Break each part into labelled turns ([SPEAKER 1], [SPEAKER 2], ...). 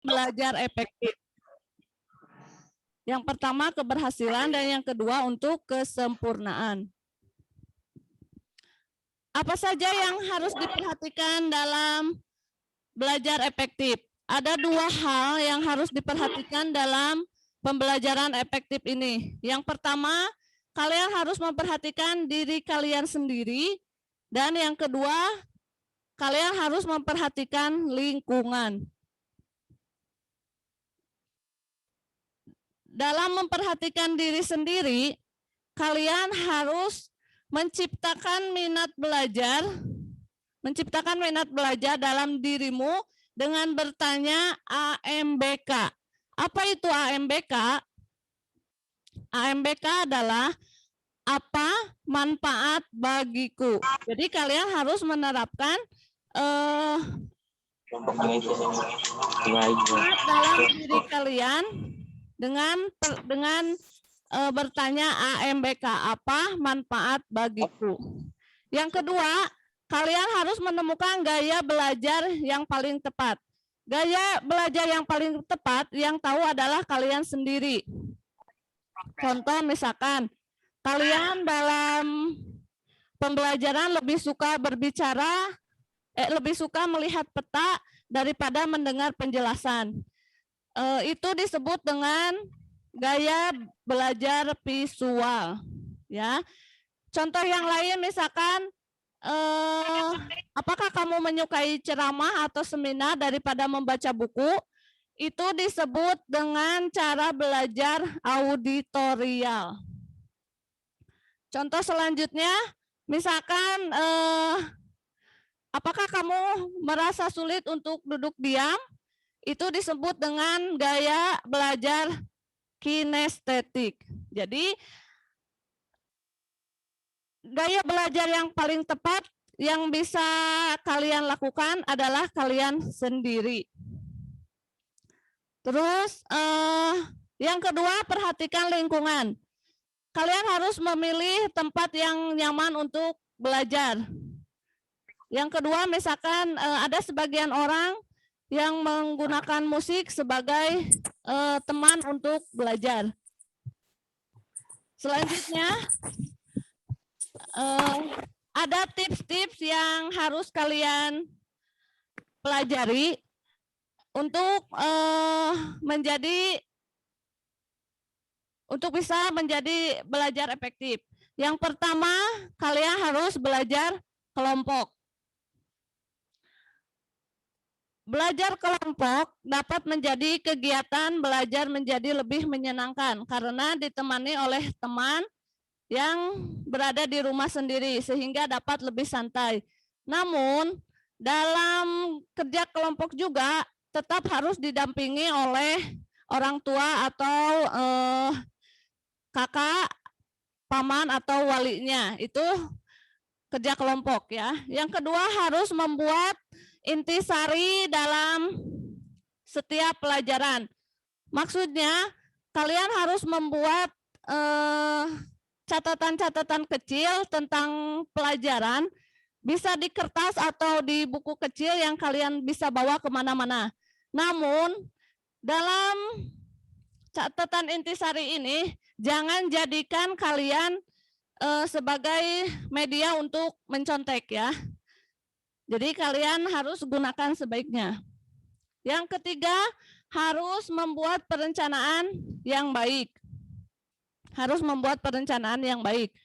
[SPEAKER 1] belajar efektif. Yang pertama keberhasilan dan yang kedua untuk kesempurnaan. Apa saja yang harus diperhatikan dalam belajar efektif? Ada dua hal yang harus diperhatikan dalam pembelajaran efektif ini. Yang pertama, kalian harus memperhatikan diri kalian sendiri. Dan yang kedua, kalian harus memperhatikan lingkungan. Dalam memperhatikan diri sendiri, kalian harus menciptakan minat belajar dalam dirimu dengan bertanya AMBK. Apa itu AMBK? AMBK adalah apa manfaat bagiku. Jadi kalian harus menerapkan dalam diri kalian dengan bertanya AMBK, apa manfaat bagiku. Yang kedua, kalian harus menemukan gaya belajar yang paling tepat. Gaya belajar yang paling tepat yang tahu adalah kalian sendiri. Contoh misalkan, kalian dalam pembelajaran lebih suka lebih suka melihat peta daripada mendengar penjelasan. Itu disebut dengan gaya belajar visual, ya. Contoh yang lain misalkan, apakah kamu menyukai ceramah atau seminar daripada membaca buku? Itu disebut dengan cara belajar auditorial. Contoh selanjutnya, misalkan, apakah kamu merasa sulit untuk duduk diam? Itu disebut dengan gaya belajar kinestetik. Jadi, gaya belajar yang paling tepat yang bisa kalian lakukan adalah kalian sendiri. Terus, yang kedua, perhatikan lingkungan. Kalian harus memilih tempat yang nyaman untuk belajar. Yang kedua, misalkan ada sebagian orang yang menggunakan musik sebagai teman untuk belajar. Selanjutnya, ada tips-tips yang harus kalian pelajari untuk bisa menjadi belajar efektif. Yang pertama, kalian harus belajar kelompok. Belajar kelompok dapat menjadi kegiatan belajar menjadi lebih menyenangkan karena ditemani oleh teman yang berada di rumah sendiri sehingga dapat lebih santai. Namun, dalam kerja kelompok juga tetap harus didampingi oleh orang tua atau kakak, paman atau walinya. Itu kerja kelompok ya. Yang kedua, harus membuat intisari dalam setiap pelajaran. Maksudnya, kalian harus membuat catatan-catatan kecil tentang pelajaran, bisa di kertas atau di buku kecil yang kalian bisa bawa kemana-mana. Namun, dalam catatan intisari ini, jangan jadikan kalian sebagai media untuk mencontek ya. Jadi kalian harus gunakan sebaiknya. Yang ketiga, harus membuat perencanaan yang baik. Harus membuat perencanaan yang baik.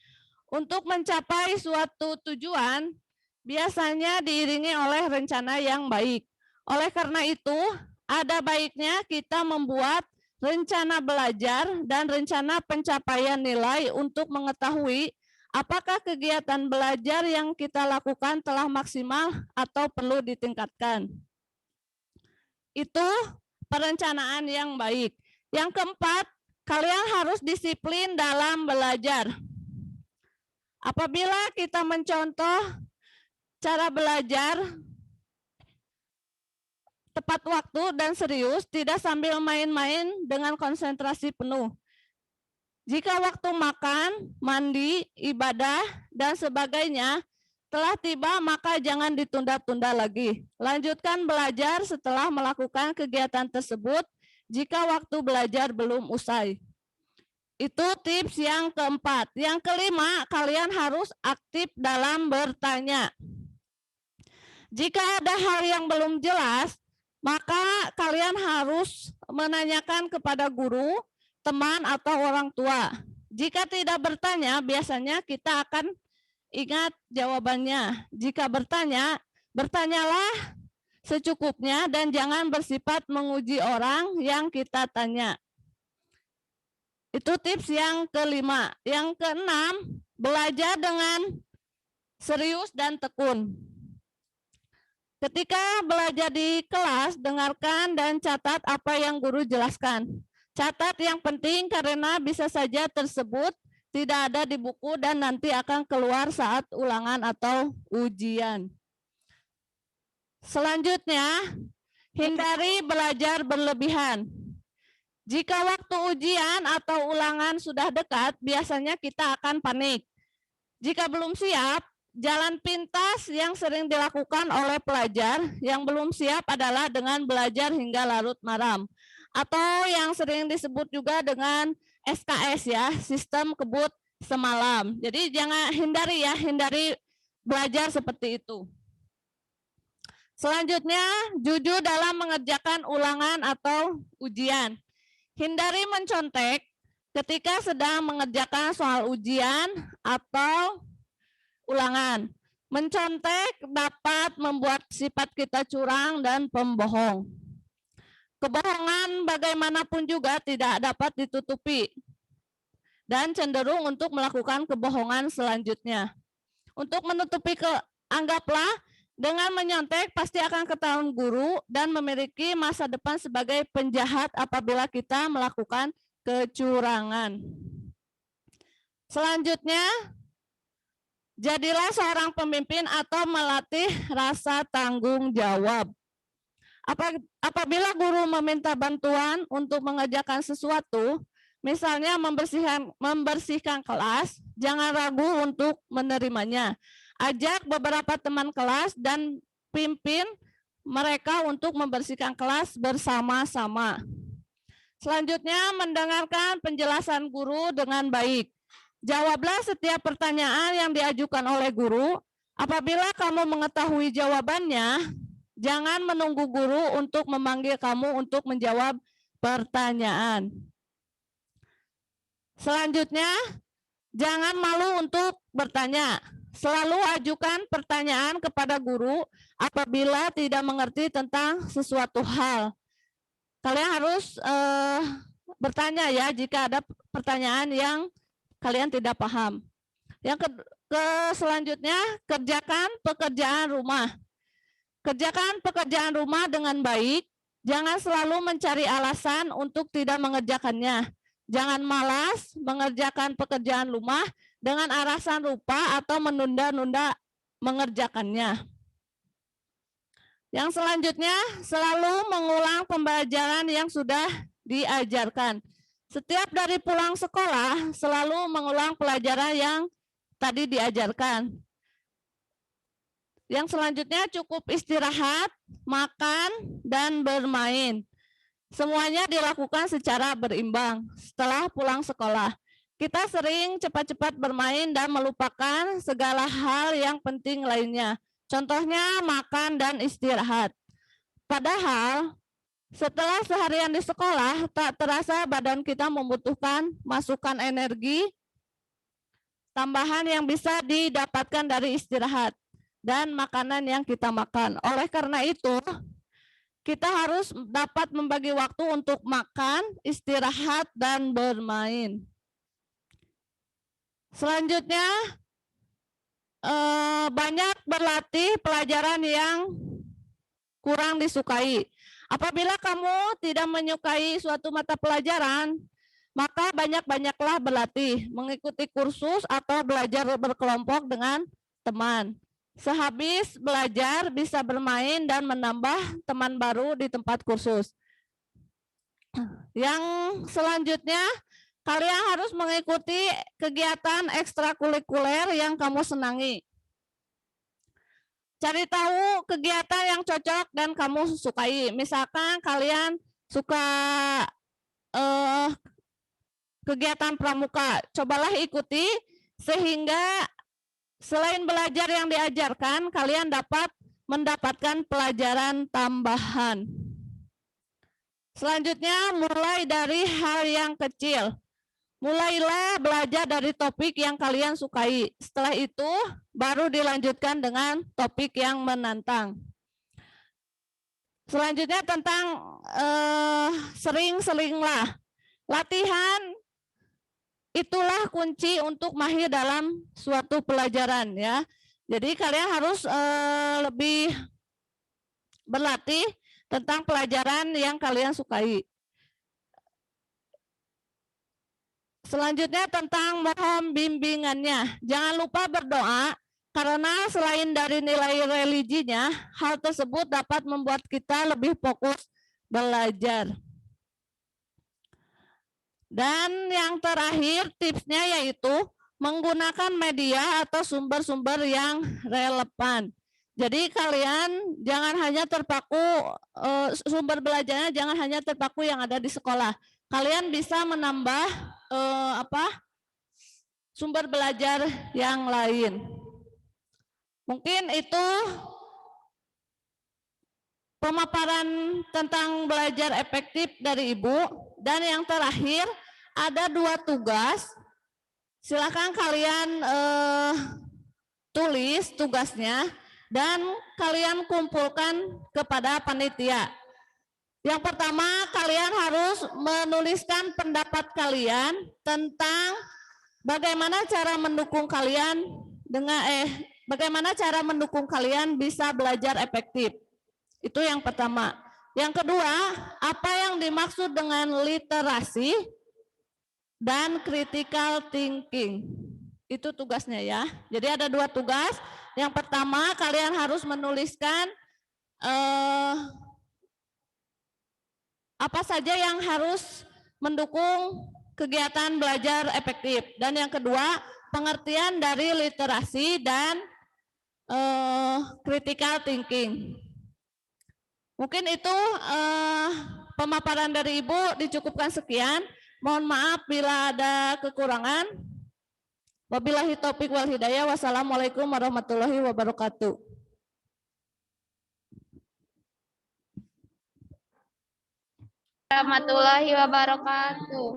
[SPEAKER 1] Untuk mencapai suatu tujuan, biasanya diiringi oleh rencana yang baik. Oleh karena itu, ada baiknya kita membuat rencana belajar dan rencana pencapaian nilai untuk mengetahui apakah kegiatan belajar yang kita lakukan telah maksimal atau perlu ditingkatkan. Itu perencanaan yang baik. Yang keempat, kalian harus disiplin dalam belajar. Apabila kita mencontoh cara belajar tepat waktu dan serius, tidak sambil main-main dengan konsentrasi penuh. Jika waktu makan, mandi, ibadah, dan sebagainya telah tiba, maka jangan ditunda-tunda lagi. Lanjutkan belajar setelah melakukan kegiatan tersebut jika waktu belajar belum usai. Itu tips yang keempat. Yang kelima, kalian harus aktif dalam bertanya. Jika ada hal yang belum jelas, maka kalian harus menanyakan kepada guru, teman, atau orang tua. Jika tidak bertanya, biasanya kita akan ingat jawabannya. Jika bertanya, bertanyalah secukupnya dan jangan bersifat menguji orang yang kita tanya. Itu tips yang kelima. Yang keenam, belajar dengan serius dan tekun. Ketika belajar di kelas, dengarkan dan catat apa yang guru jelaskan. Catat yang penting karena bisa saja tersebut tidak ada di buku dan nanti akan keluar saat ulangan atau ujian. Selanjutnya, hindari belajar berlebihan. Jika waktu ujian atau ulangan sudah dekat, biasanya kita akan panik. Jika belum siap, jalan pintas yang sering dilakukan oleh pelajar yang belum siap adalah dengan belajar hingga larut malam. Atau yang sering disebut juga dengan SKS ya, sistem kebut semalam. Jadi jangan hindari belajar seperti itu. Selanjutnya, jujur dalam mengerjakan ulangan atau ujian. Hindari mencontek ketika sedang mengerjakan soal ujian atau ulangan. Mencontek dapat membuat sifat kita curang dan pembohong. Kebohongan bagaimanapun juga tidak dapat ditutupi dan cenderung untuk melakukan kebohongan selanjutnya. Untuk menutupi anggaplah dengan menyontek pasti akan ketahuan guru dan memiliki masa depan sebagai penjahat apabila kita melakukan kecurangan. Selanjutnya, jadilah seorang pemimpin atau melatih rasa tanggung jawab. Apabila guru meminta bantuan untuk mengerjakan sesuatu, misalnya membersihkan kelas, jangan ragu untuk menerimanya. Ajak beberapa teman kelas dan pimpin mereka untuk membersihkan kelas bersama-sama. Selanjutnya, mendengarkan penjelasan guru dengan baik. Jawablah setiap pertanyaan yang diajukan oleh guru. Apabila kamu mengetahui jawabannya, jangan menunggu guru untuk memanggil kamu untuk menjawab pertanyaan. Selanjutnya, jangan malu untuk bertanya. Selalu ajukan pertanyaan kepada guru apabila tidak mengerti tentang sesuatu hal. Kalian harus bertanya ya jika ada pertanyaan yang kalian tidak paham. Yang selanjutnya, kerjakan pekerjaan rumah. Kerjakan pekerjaan rumah dengan baik. Jangan selalu mencari alasan untuk tidak mengerjakannya. Jangan malas mengerjakan pekerjaan rumah dengan alasan lupa atau menunda-nunda mengerjakannya. Yang selanjutnya, selalu mengulang pembelajaran yang sudah diajarkan. Setiap dari pulang sekolah, selalu mengulang pelajaran yang tadi diajarkan. Yang selanjutnya, cukup istirahat, makan, dan bermain. Semuanya dilakukan secara berimbang setelah pulang sekolah. Kita sering cepat-cepat bermain dan melupakan segala hal yang penting lainnya. Contohnya makan dan istirahat. Padahal setelah seharian di sekolah, tak terasa badan kita membutuhkan masukan energi tambahan yang bisa didapatkan dari istirahat dan makanan yang kita makan. Oleh karena itu, kita harus dapat membagi waktu untuk makan, istirahat, dan bermain. Selanjutnya, banyak berlatih pelajaran yang kurang disukai. Apabila kamu tidak menyukai suatu mata pelajaran, maka banyak-banyaklah berlatih, mengikuti kursus atau belajar berkelompok dengan teman. Sehabis belajar bisa bermain dan menambah teman baru di tempat kursus. Yang selanjutnya, kalian harus mengikuti kegiatan ekstrakurikuler yang kamu senangi. cari tahu kegiatan yang cocok dan kamu sukai. Misalkan kalian suka kegiatan pramuka, cobalah ikuti sehingga selain belajar yang diajarkan, kalian dapat mendapatkan pelajaran tambahan. Selanjutnya, mulai dari hal yang kecil. Mulailah belajar dari topik yang kalian sukai. Setelah itu, baru dilanjutkan dengan topik yang menantang. Selanjutnya tentang sering-seringlah. Latihan itulah kunci untuk mahir dalam suatu pelajaran ya. Jadi kalian harus lebih berlatih tentang pelajaran yang kalian sukai. Selanjutnya tentang mohon bimbingannya. Jangan lupa berdoa karena selain dari nilai religinya, hal tersebut dapat membuat kita lebih fokus belajar. Dan yang terakhir tipsnya yaitu menggunakan media atau sumber-sumber yang relevan. Jadi kalian jangan hanya terpaku sumber belajarnya jangan hanya terpaku yang ada di sekolah. Kalian bisa menambah sumber belajar yang lain. Mungkin itu pemaparan tentang belajar efektif dari Ibu. Dan yang terakhir ada 2 tugas. Silakan kalian tulis tugasnya dan kalian kumpulkan kepada panitia. Yang pertama, kalian harus menuliskan pendapat kalian tentang bagaimana cara mendukung kalian bagaimana cara mendukung kalian bisa belajar efektif. Itu yang pertama. Yang kedua, apa yang dimaksud dengan literasi dan critical thinking. Itu tugasnya ya. Jadi ada 2 tugas. Yang pertama, kalian harus menuliskan apa saja yang harus mendukung kegiatan belajar efektif. Dan yang kedua, pengertian dari literasi dan critical thinking. Mungkin itu pemaparan dari Ibu, dicukupkan sekian. Mohon maaf bila ada kekurangan. Wabillahi taufiq wal hidayah. Wassalamualaikum warahmatullahi wabarakatuh.
[SPEAKER 2] Warahmatullahi wabarakatuh.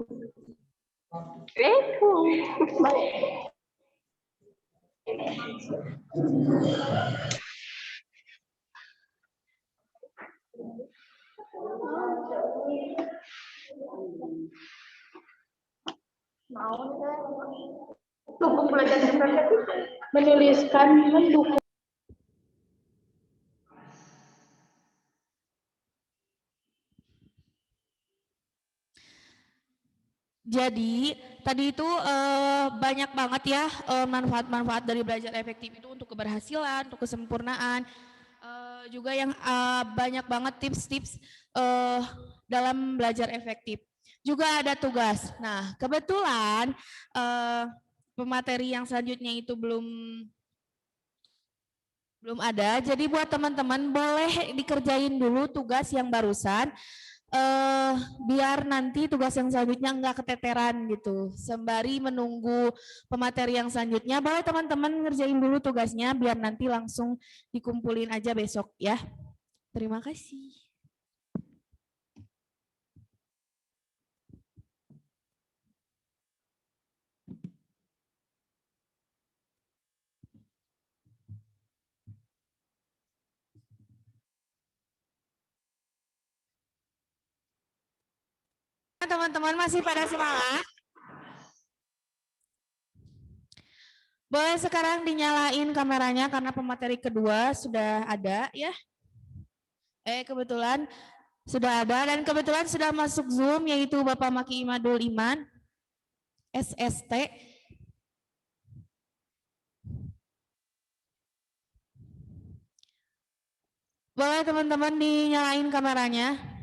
[SPEAKER 3] Dukung belajar efektif, menuliskan mendukung.
[SPEAKER 4] Jadi tadi itu banyak banget ya manfaat-manfaat dari belajar efektif itu untuk keberhasilan, untuk kesempurnaan, juga yang banyak banget tips-tips dalam belajar efektif. Juga ada tugas. Nah kebetulan pemateri yang selanjutnya itu belum ada. Jadi buat teman-teman boleh dikerjain dulu tugas yang barusan. Biar nanti tugas yang selanjutnya enggak keteteran gitu. Sembari menunggu pemateri yang selanjutnya, boleh teman-teman ngerjain dulu tugasnya biar nanti langsung dikumpulin aja besok ya. Terima kasih. Teman-teman masih pada semangat? Boleh sekarang dinyalain kameranya karena pemateri kedua sudah ada ya. Kebetulan sudah ada dan kebetulan sudah masuk Zoom yaitu Bapak Maki Imadul Iman, SST. Boleh teman-teman dinyalain kameranya.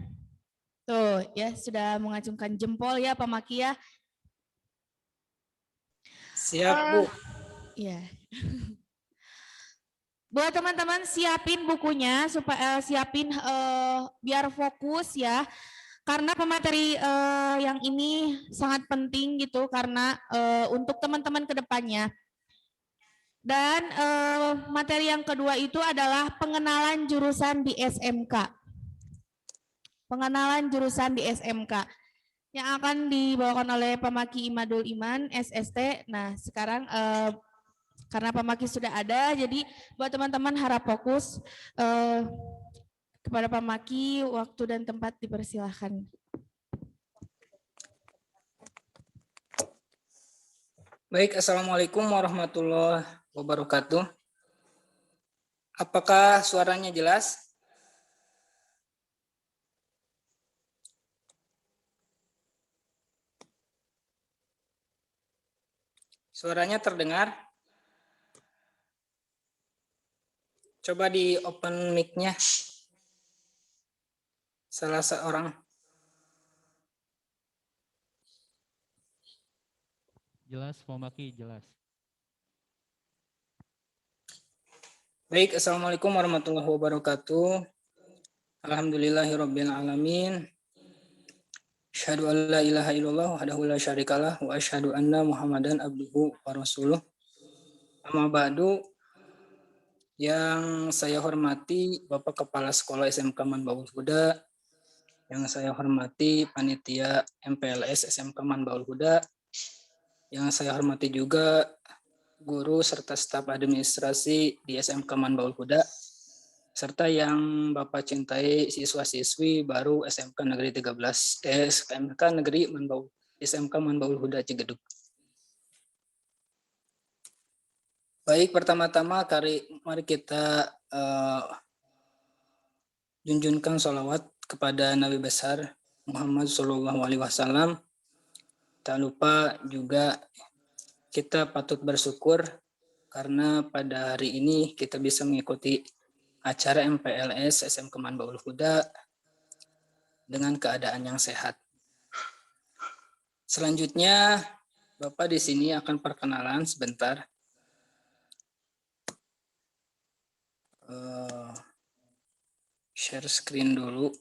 [SPEAKER 4] Tuh ya sudah mengacungkan jempol ya Pak Maki ya.
[SPEAKER 5] Siap Bu.
[SPEAKER 4] Iya. Buat teman-teman siapin bukunya supaya siapin biar fokus ya. Karena pemateri yang ini sangat penting gitu karena untuk teman-teman ke depannya. Dan materi yang kedua itu adalah pengenalan jurusan di SMK. Pengenalan jurusan di SMK yang akan dibawakan oleh Pemaki Imadul Iman SST. Nah, sekarang karena Pemaki sudah ada, jadi buat teman-teman harap fokus kepada Pemaki, waktu dan tempat dipersilahkan.
[SPEAKER 5] Baik, Assalamualaikum warahmatullahi wabarakatuh. Apakah suaranya jelas? Suaranya terdengar? Coba di open mic-nya. Salah seorang.
[SPEAKER 6] Jelas, Pemaki, jelas.
[SPEAKER 5] Baik, Assalamualaikum warahmatullahi wabarakatuh. Alhamdulillahirabbil alamin. Asyhadu an la ilaha illallah wahdahu la syarikalah wa asyhadu anna Muhammadan abduhu wa rasuluh. Amma ba'du, yang saya hormati Bapak Kepala Sekolah SMK Manbaul Huda, yang saya hormati panitia MPLS SMK Manbaul Huda, yang saya hormati juga guru serta staf administrasi di SMK Manbaul Huda, serta yang Bapak cintai siswa-siswi baru SMK Negeri 13, SMK Negeri Manbaul, SMK Manbaul Huda Cigedug. Baik, pertama-tama mari kita junjunkan sholawat kepada Nabi besar Muhammad SAW. Tak lupa juga kita patut bersyukur karena pada hari ini kita bisa mengikuti acara MPLS SMK Manbaul Huda dengan keadaan yang sehat. Selanjutnya, Bapak di sini akan perkenalan sebentar. Share screen dulu.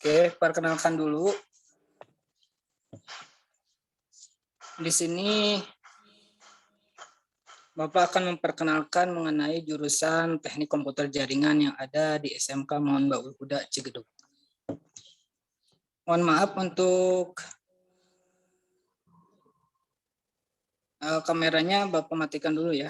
[SPEAKER 5] Oke, perkenalkan dulu. Di sini Bapak akan memperkenalkan mengenai jurusan Teknik Komputer Jaringan yang ada di SMK Manbaul Huda Cigedug. Mohon maaf untuk kameranya Bapak matikan dulu ya.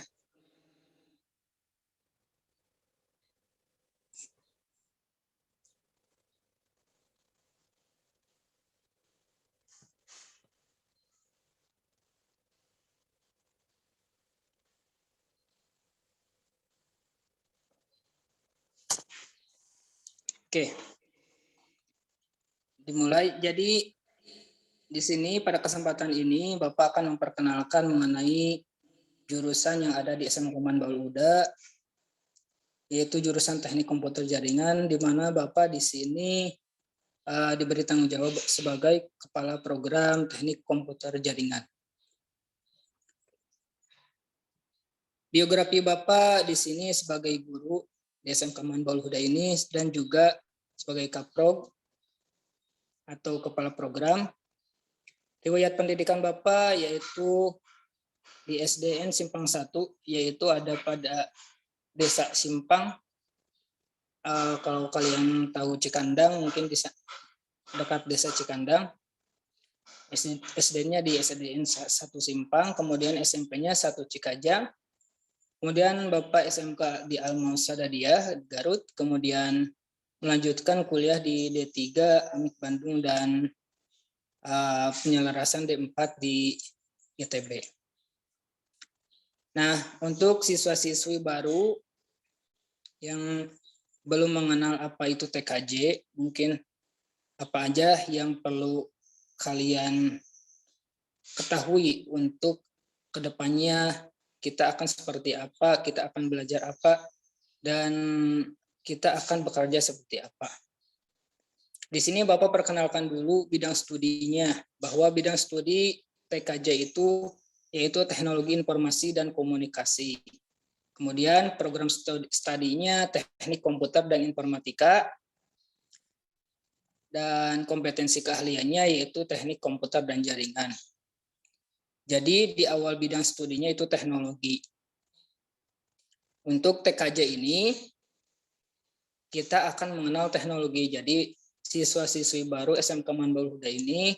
[SPEAKER 5] Oke. Dimulai. Jadi di sini pada kesempatan ini Bapak akan memperkenalkan mengenai jurusan yang ada di SMK Manbaul Huda, yaitu jurusan Teknik Komputer Jaringan, di mana Bapak di sini diberi tanggung jawab sebagai Kepala Program Teknik Komputer Jaringan. Biografi Bapak di sini sebagai guru di SMK Manbaul Huda ini dan juga sebagai Kaprog atau Kepala Program. Riwayat pendidikan Bapak yaitu di SDN Simpang 1, yaitu ada pada Desa Simpang. Kalau kalian tahu Cikandang, mungkin dekat Desa Cikandang. SD-nya di SDN 1 Simpang, kemudian SMP-nya 1 Cikajang. Kemudian Bapak SMK di Al-Mausadadiyah Garut, kemudian melanjutkan kuliah di D3 Amik Bandung dan penyelarasan D4 di ITB. Nah, untuk siswa-siswi baru yang belum mengenal apa itu TKJ, mungkin apa aja yang perlu kalian ketahui untuk kedepannya kita akan seperti apa, kita akan belajar apa, dan kita akan bekerja seperti apa. Di sini Bapak perkenalkan dulu bidang studinya, bahwa bidang studi TKJ itu yaitu Teknologi Informasi dan Komunikasi. Kemudian program studinya Teknik Komputer dan Informatika, dan kompetensi keahliannya yaitu Teknik Komputer dan Jaringan. Jadi di awal bidang studinya itu teknologi. Untuk TKJ ini kita akan mengenal teknologi. Jadi siswa-siswi baru SMK Manbaul Huda ini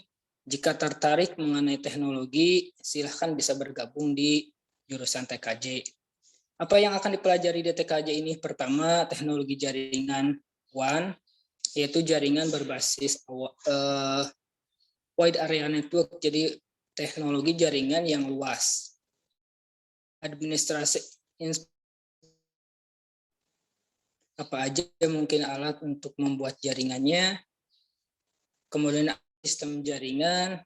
[SPEAKER 5] jika tertarik mengenai teknologi, silahkan bisa bergabung di jurusan TKJ. Apa yang akan dipelajari di TKJ ini? Pertama, teknologi jaringan WAN, yaitu jaringan berbasis wide area network, jadi teknologi jaringan yang luas. Administrasi apa aja mungkin alat untuk membuat jaringannya, kemudian sistem jaringan,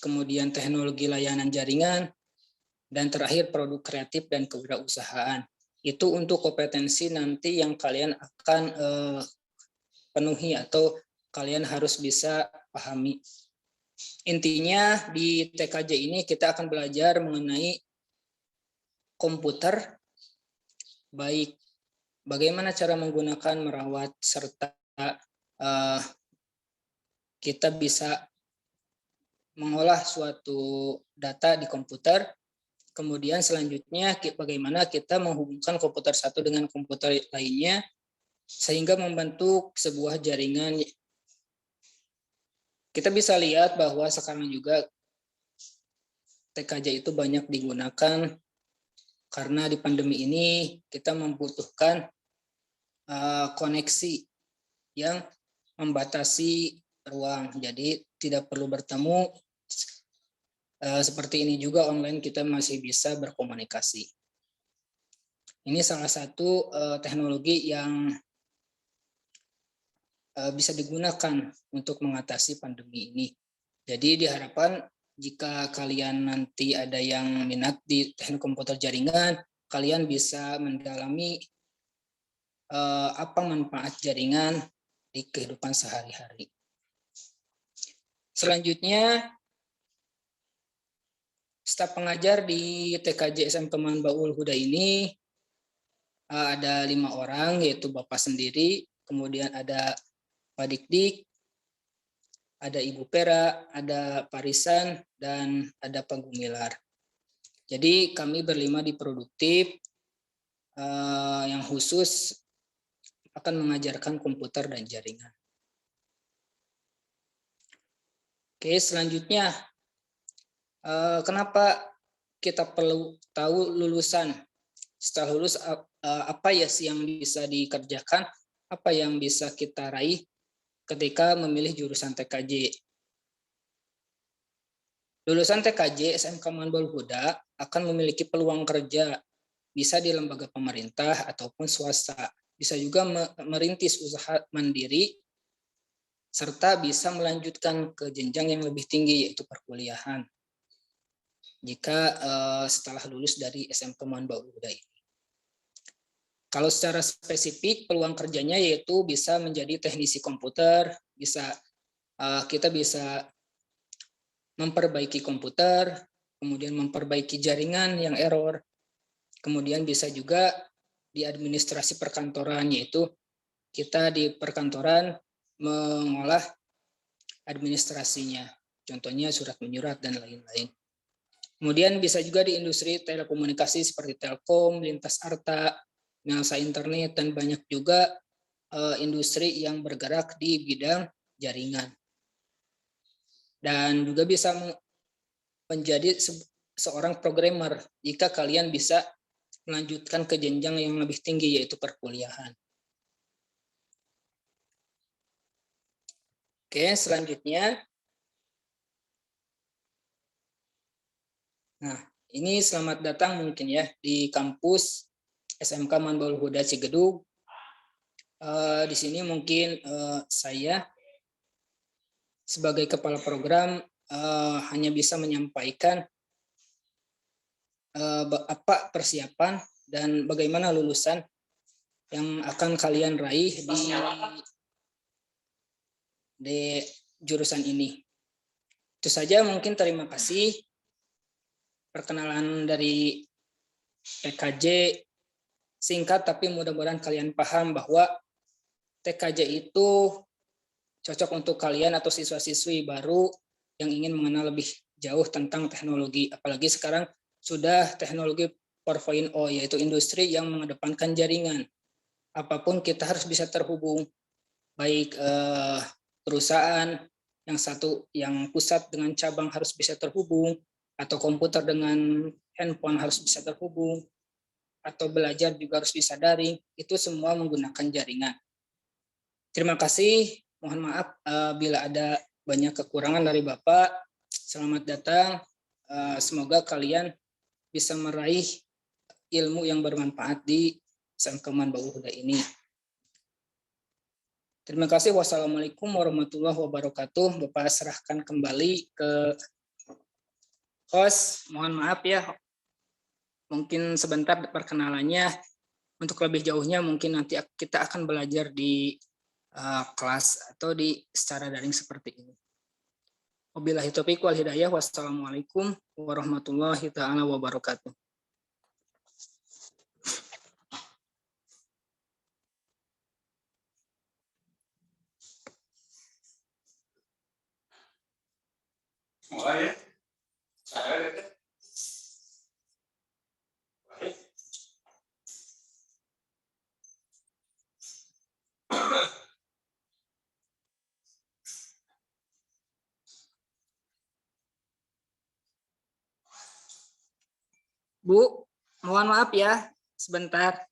[SPEAKER 5] kemudian teknologi layanan jaringan, dan terakhir produk kreatif dan kewirausahaan. Itu untuk kompetensi nanti yang kalian akan penuhi atau kalian harus bisa pahami. Intinya di TKJ ini kita akan belajar mengenai komputer, baik bagaimana cara menggunakan, merawat, serta kita bisa mengolah suatu data di komputer. Kemudian selanjutnya bagaimana kita menghubungkan komputer satu dengan komputer lainnya sehingga membentuk sebuah jaringan. Kita bisa lihat bahwa sekarang juga TKJ itu banyak digunakan karena di pandemi ini kita membutuhkan koneksi yang membatasi ruang. Jadi tidak perlu bertemu. Seperti ini juga online kita masih bisa berkomunikasi. Ini salah satu teknologi yang bisa digunakan untuk mengatasi pandemi ini. Jadi diharapkan jika kalian nanti ada yang minat di teknik komputer jaringan, kalian bisa mendalami apa manfaat jaringan di kehidupan sehari-hari. Selanjutnya, staf pengajar di TKJ SMK Manbaul Huda ini ada 5 orang, yaitu Bapak sendiri, kemudian ada Pak Dikdik, ada Ibu Pera, ada Pak Risan, dan ada Pak Gumilar. Jadi kami berlima di produktif yang khusus akan mengajarkan komputer dan jaringan. Oke, selanjutnya kenapa kita perlu tahu lulusan? Setelah lulus apa ya sih yang bisa dikerjakan, apa yang bisa kita raih ketika memilih jurusan TKJ. Lulusan TKJ SMK Manbaul Huda akan memiliki peluang kerja, bisa di lembaga pemerintah ataupun swasta, bisa juga merintis usaha mandiri, serta bisa melanjutkan ke jenjang yang lebih tinggi yaitu perkuliahan. Jika setelah lulus dari SMK Manbaul Huda ini. Kalau secara spesifik peluang kerjanya yaitu bisa menjadi teknisi komputer, kita bisa memperbaiki komputer, kemudian memperbaiki jaringan yang error, kemudian bisa juga di administrasi perkantoran, yaitu kita di perkantoran mengolah administrasinya, contohnya surat menyurat dan lain-lain. Kemudian bisa juga di industri telekomunikasi seperti Telkom, Lintas Arta, Nelsa Internet, dan banyak juga industri yang bergerak di bidang jaringan. Dan juga bisa menjadi seorang programmer jika kalian bisa melanjutkan ke jenjang yang lebih tinggi yaitu perkuliahan. Oke, selanjutnya. Nah, ini selamat datang mungkin ya di kampus SMK Manbaul Huda Cigedug. Di sini mungkin saya sebagai kepala program hanya bisa menyampaikan apa persiapan dan bagaimana lulusan yang akan kalian raih di jurusan ini. Itu saja, mungkin terima kasih. Perkenalan dari TKJ singkat tapi mudah-mudahan kalian paham bahwa TKJ itu cocok untuk kalian atau siswa-siswi baru yang ingin mengenal lebih jauh tentang teknologi. Apalagi sekarang sudah teknologi 4.0 yaitu industri yang mengedepankan jaringan. Apapun kita harus bisa terhubung, baik perusahaan yang satu yang pusat dengan cabang harus bisa terhubung, atau komputer dengan handphone harus bisa terhubung, atau belajar juga harus bisa daring. Itu semua menggunakan jaringan. Terima kasih. Mohon maaf bila ada banyak kekurangan dari Bapak. Selamat datang. Semoga kalian bisa meraih ilmu yang bermanfaat di SMK Manbaul Huda ini. Terima kasih. Wassalamualaikum warahmatullahi wabarakatuh. Bapak serahkan kembali ke host. Mohon maaf ya. Mungkin sebentar perkenalannya. Untuk lebih jauhnya mungkin nanti kita akan belajar di kelas atau di secara daring seperti ini. Wabillahi taufiq wal hidayah. Wassalamualaikum warahmatullahi taala wabarakatuh.
[SPEAKER 7] Mulai ya.
[SPEAKER 5] Bu, mohon maaf ya, sebentar.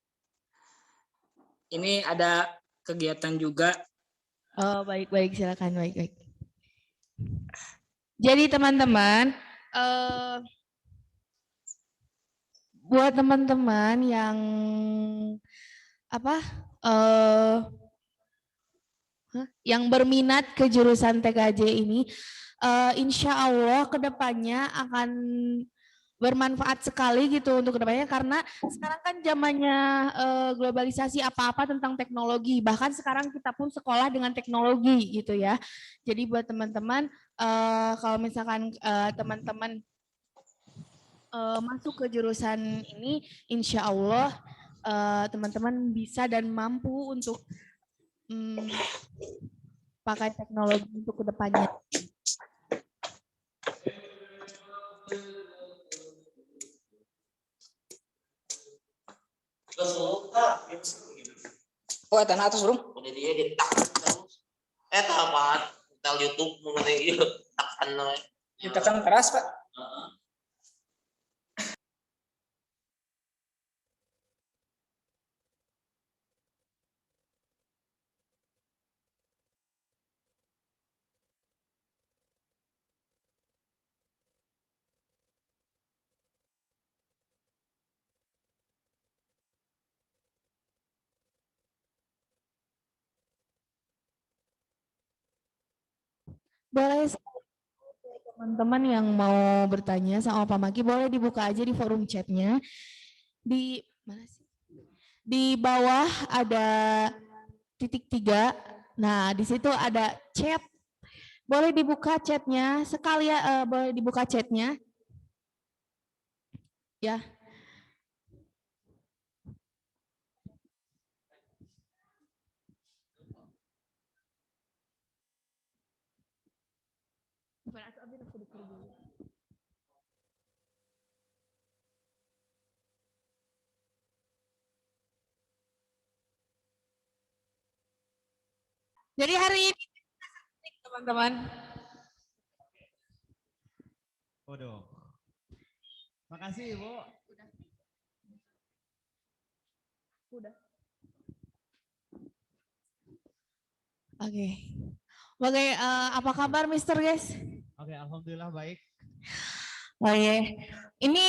[SPEAKER 5] Ini ada kegiatan juga.
[SPEAKER 4] Oh, baik-baik, silakan, baik-baik. Jadi teman-teman, buat teman-teman yang yang berminat ke jurusan TKJ ini, insya Allah kedepannya akan bermanfaat sekali gitu untuk kedepannya, karena sekarang kan zamannya globalisasi, apa-apa tentang teknologi, bahkan sekarang kita pun sekolah dengan teknologi gitu ya. Jadi buat teman-teman, kalau misalkan teman-teman masuk ke jurusan ini, insya Allah teman-teman bisa dan mampu untuk pakai teknologi untuk kedepannya.
[SPEAKER 5] Oh, tanah atas, Bro.
[SPEAKER 7] Udah dia ditekan terus. Tapat tel YouTube mengenai ieu tekan we.
[SPEAKER 5] Ditekan keras, Pak.
[SPEAKER 4] Boleh teman-teman yang mau bertanya sama Pak Maki, boleh dibuka aja di forum chatnya. Di mana sih? Di bawah ada titik 3. Nah, di situ ada chat. Boleh dibuka chatnya sekali ya, boleh dibuka chatnya. Ya. Jadi hari ini teman-teman.
[SPEAKER 6] Waduh. Makasih, Ibu.
[SPEAKER 4] Oke. Apa kabar Mr. Guys?
[SPEAKER 6] Oke, alhamdulillah baik.
[SPEAKER 4] Oke. Ini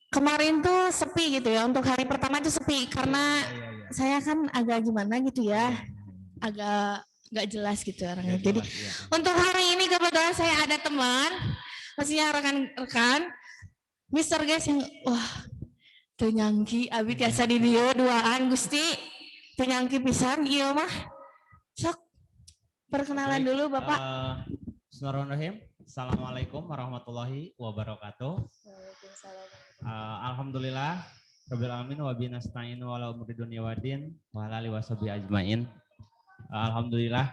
[SPEAKER 4] kemarin tuh sepi gitu ya. Untuk hari pertama itu sepi karena
[SPEAKER 6] Iya.
[SPEAKER 4] saya kan agak gimana gitu ya. Agak nggak jelas gitu orangnya. Jadi untuk hari ini kebetulan saya ada teman, maksudnya rekan-rekan, Mr. Guys yang wah ternyangki, abi tiasa di dia duaan Gusti, ternyangki pisan, iya mah. Sok perkenalan
[SPEAKER 8] Baik,
[SPEAKER 4] dulu Bapak.
[SPEAKER 8] Bismillahirrahmanirrahim. Assalamualaikum warahmatullahi wabarakatuh. Alhamdulillah rabbil alamin wa bihi nasta'inu wa la umuri dunya waddin wa ala alihi washabihi ajmain. Alhamdulillah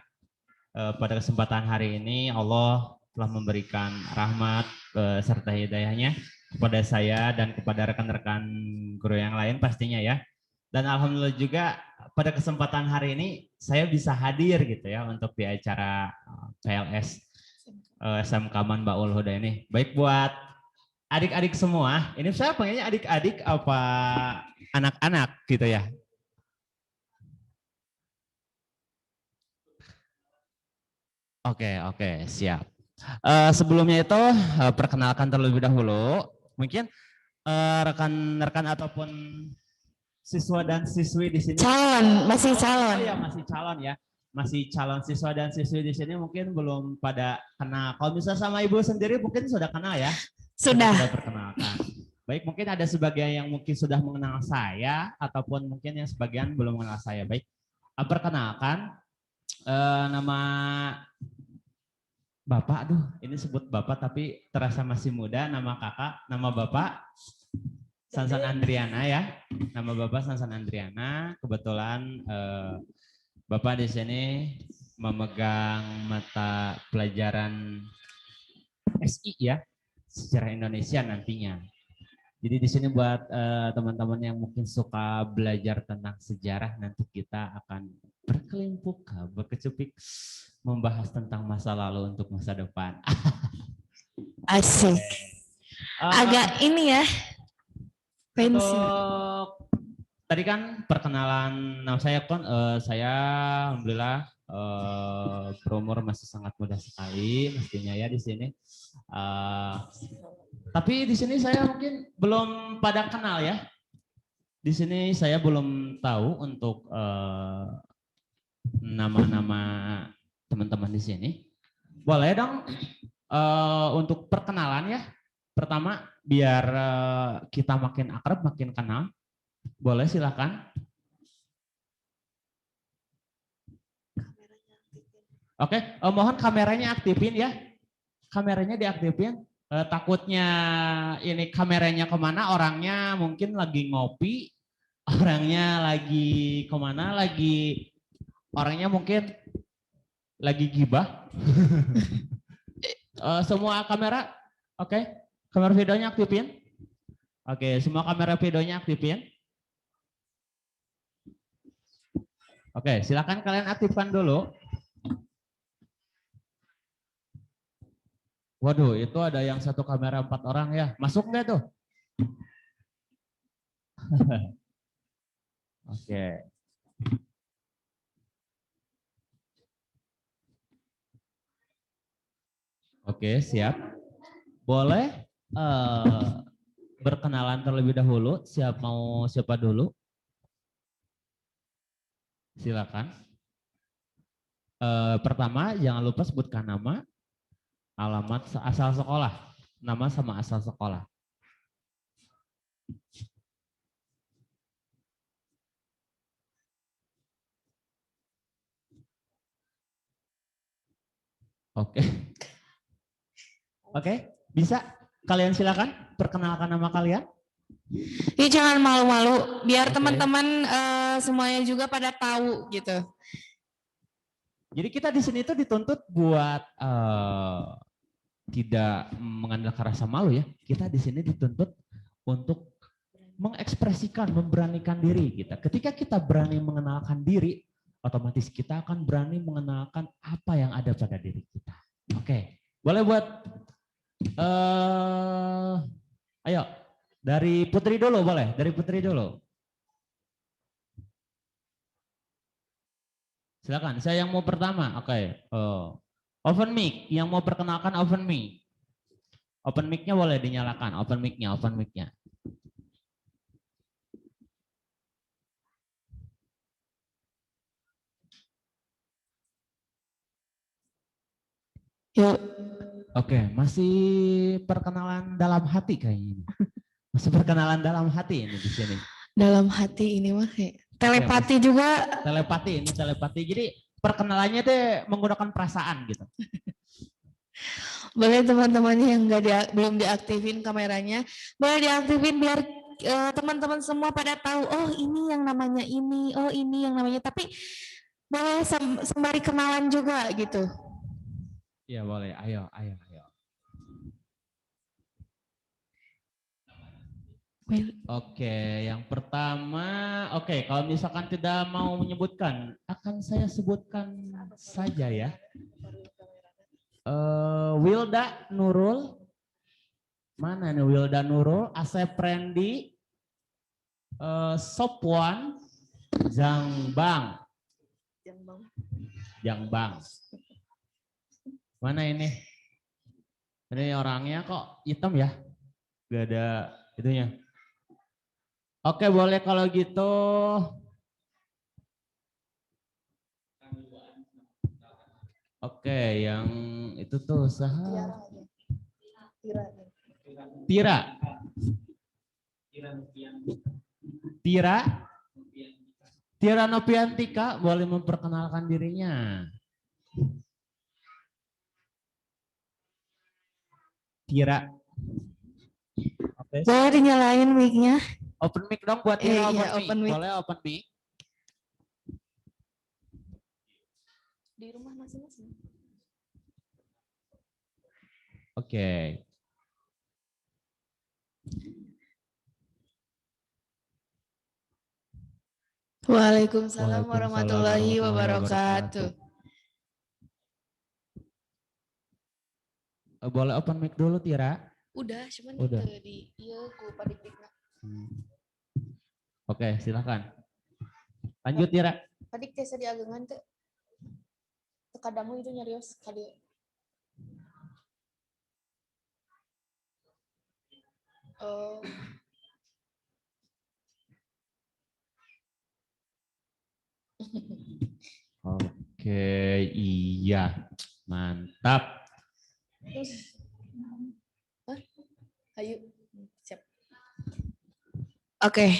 [SPEAKER 8] pada kesempatan hari ini Allah telah memberikan rahmat serta hidayahnya kepada saya dan kepada rekan-rekan guru yang lain pastinya ya. Dan alhamdulillah juga pada kesempatan hari ini saya bisa hadir gitu ya untuk di acara PLS SMK Manbaul Huda ini. Baik buat adik-adik semua, ini saya pengennya adik-adik apa anak-anak gitu ya. Oke, siap. Sebelumnya itu perkenalkan terlebih dahulu, mungkin rekan-rekan ataupun siswa dan siswi di sini.
[SPEAKER 4] Masih calon.
[SPEAKER 8] Oh ya, masih calon ya. Masih calon siswa dan siswi di sini mungkin belum pada kenal. Kalau misalnya sama ibu sendiri mungkin sudah kenal ya?
[SPEAKER 4] Sudah
[SPEAKER 8] Perkenalkan. Baik, mungkin ada sebagian yang mungkin sudah mengenal saya ataupun mungkin yang sebagian belum mengenal saya. Baik, perkenalkan nama Bapak, aduh ini sebut Bapak tapi terasa masih muda, nama kakak, nama Bapak Sansan Andriana ya, nama Bapak Sansan Andriana. Kebetulan Bapak di sini memegang mata pelajaran SI ya, sejarah Indonesia nantinya. Jadi di sini buat teman-teman yang mungkin suka belajar tentang sejarah, nanti kita akan berkelimpuk, berkecupik membahas tentang masa lalu untuk masa depan.
[SPEAKER 4] asik. Agak ini ya.
[SPEAKER 8] Untuk tadi kan perkenalan nama saya kan saya alhamdulillah berumur masih sangat muda sekali mestinya ya di sini. Tapi di sini saya mungkin belum pada kenal ya. Di sini saya belum tahu untuk nama-nama teman-teman di sini. Boleh dong untuk perkenalan ya. Pertama biar kita makin akrab, makin kenal. Boleh silakan. Oke, mohon kameranya aktifin ya. Kameranya diaktifin. Takutnya ini kameranya kemana, orangnya mungkin lagi ngopi, orangnya lagi kemana, orangnya mungkin lagi gibah. Semua kamera, oke. Kamera videonya aktifin. Oke, semua kamera videonya aktifin. Oke, silakan kalian aktifkan dulu. Waduh, itu ada yang satu kamera 4 orang ya. Masuk nggak tuh? Oke. Oke, siap. Boleh berkenalan terlebih dahulu. Siapa dulu? Silakan. Pertama, jangan lupa sebutkan nama, alamat, asal sekolah. Nama sama asal sekolah. Oke. Oke, bisa? Kalian silakan perkenalkan nama kalian.
[SPEAKER 4] Ya jangan malu-malu, biar teman-teman semuanya juga pada tahu gitu.
[SPEAKER 8] Jadi kita di sini tuh dituntut buat tidak mengandalkan rasa malu ya. Kita di sini dituntut untuk mengekspresikan, memberanikan diri kita. Ketika kita berani mengenalkan diri, otomatis kita akan berani mengenalkan apa yang ada pada diri kita. Oke, boleh buat ayo dari Putri dulu boleh, dari Putri dulu. Silakan. Saya yang mau pertama. Oke. Open mic. Yang mau perkenalkan open mic. Open mic-nya boleh dinyalakan. Open mic-nya. Open mic-nya.
[SPEAKER 4] Yuk.
[SPEAKER 8] Oke, masih perkenalan dalam hati kayaknya. Masih perkenalan dalam hati ini di sini.
[SPEAKER 4] Dalam hati ini mah kayak telepati juga.
[SPEAKER 8] Telepati ini telepati. Jadi perkenalannya tuh menggunakan perasaan gitu.
[SPEAKER 4] Boleh teman-teman yang belum diaktifin kameranya, boleh diaktifin biar teman-teman semua pada tahu, oh ini yang namanya ini, oh ini yang namanya. Tapi boleh sembari kenalan juga gitu.
[SPEAKER 8] Iya boleh. Ayo. Oke, yang pertama, kalau misalkan tidak mau menyebutkan, akan saya sebutkan saja ya. Wilda Nurul, mana nih Wilda Nurul, Asep Randy, Sopwan, Jangbang. Mana ini? Ini orangnya kok hitam ya? Gak ada itunya. Oke, boleh kalau gitu. Oke, yang itu tuh usaha. Tira Nopiantika boleh memperkenalkan dirinya. Tira.
[SPEAKER 4] Boleh dinyalain mic-nya.
[SPEAKER 8] Open mic dong buat Tira.
[SPEAKER 4] Open mic.
[SPEAKER 8] Boleh open mic.
[SPEAKER 4] Di rumah masing-masing.
[SPEAKER 8] Oke.
[SPEAKER 4] Waalaikumsalam warahmatullahi wabarakatuh.
[SPEAKER 8] Boleh open mic dulu Tira?
[SPEAKER 4] Udah, cuman
[SPEAKER 8] Udah.
[SPEAKER 4] di iya ku padik-dikna.
[SPEAKER 8] Oke, silakan. Lanjut Tira.
[SPEAKER 4] Padik teh diagengan teh. Tekadamu itu nyarios kali. Oh.
[SPEAKER 8] Oke, iya. Mantap.
[SPEAKER 4] Ayo, siap. Oke.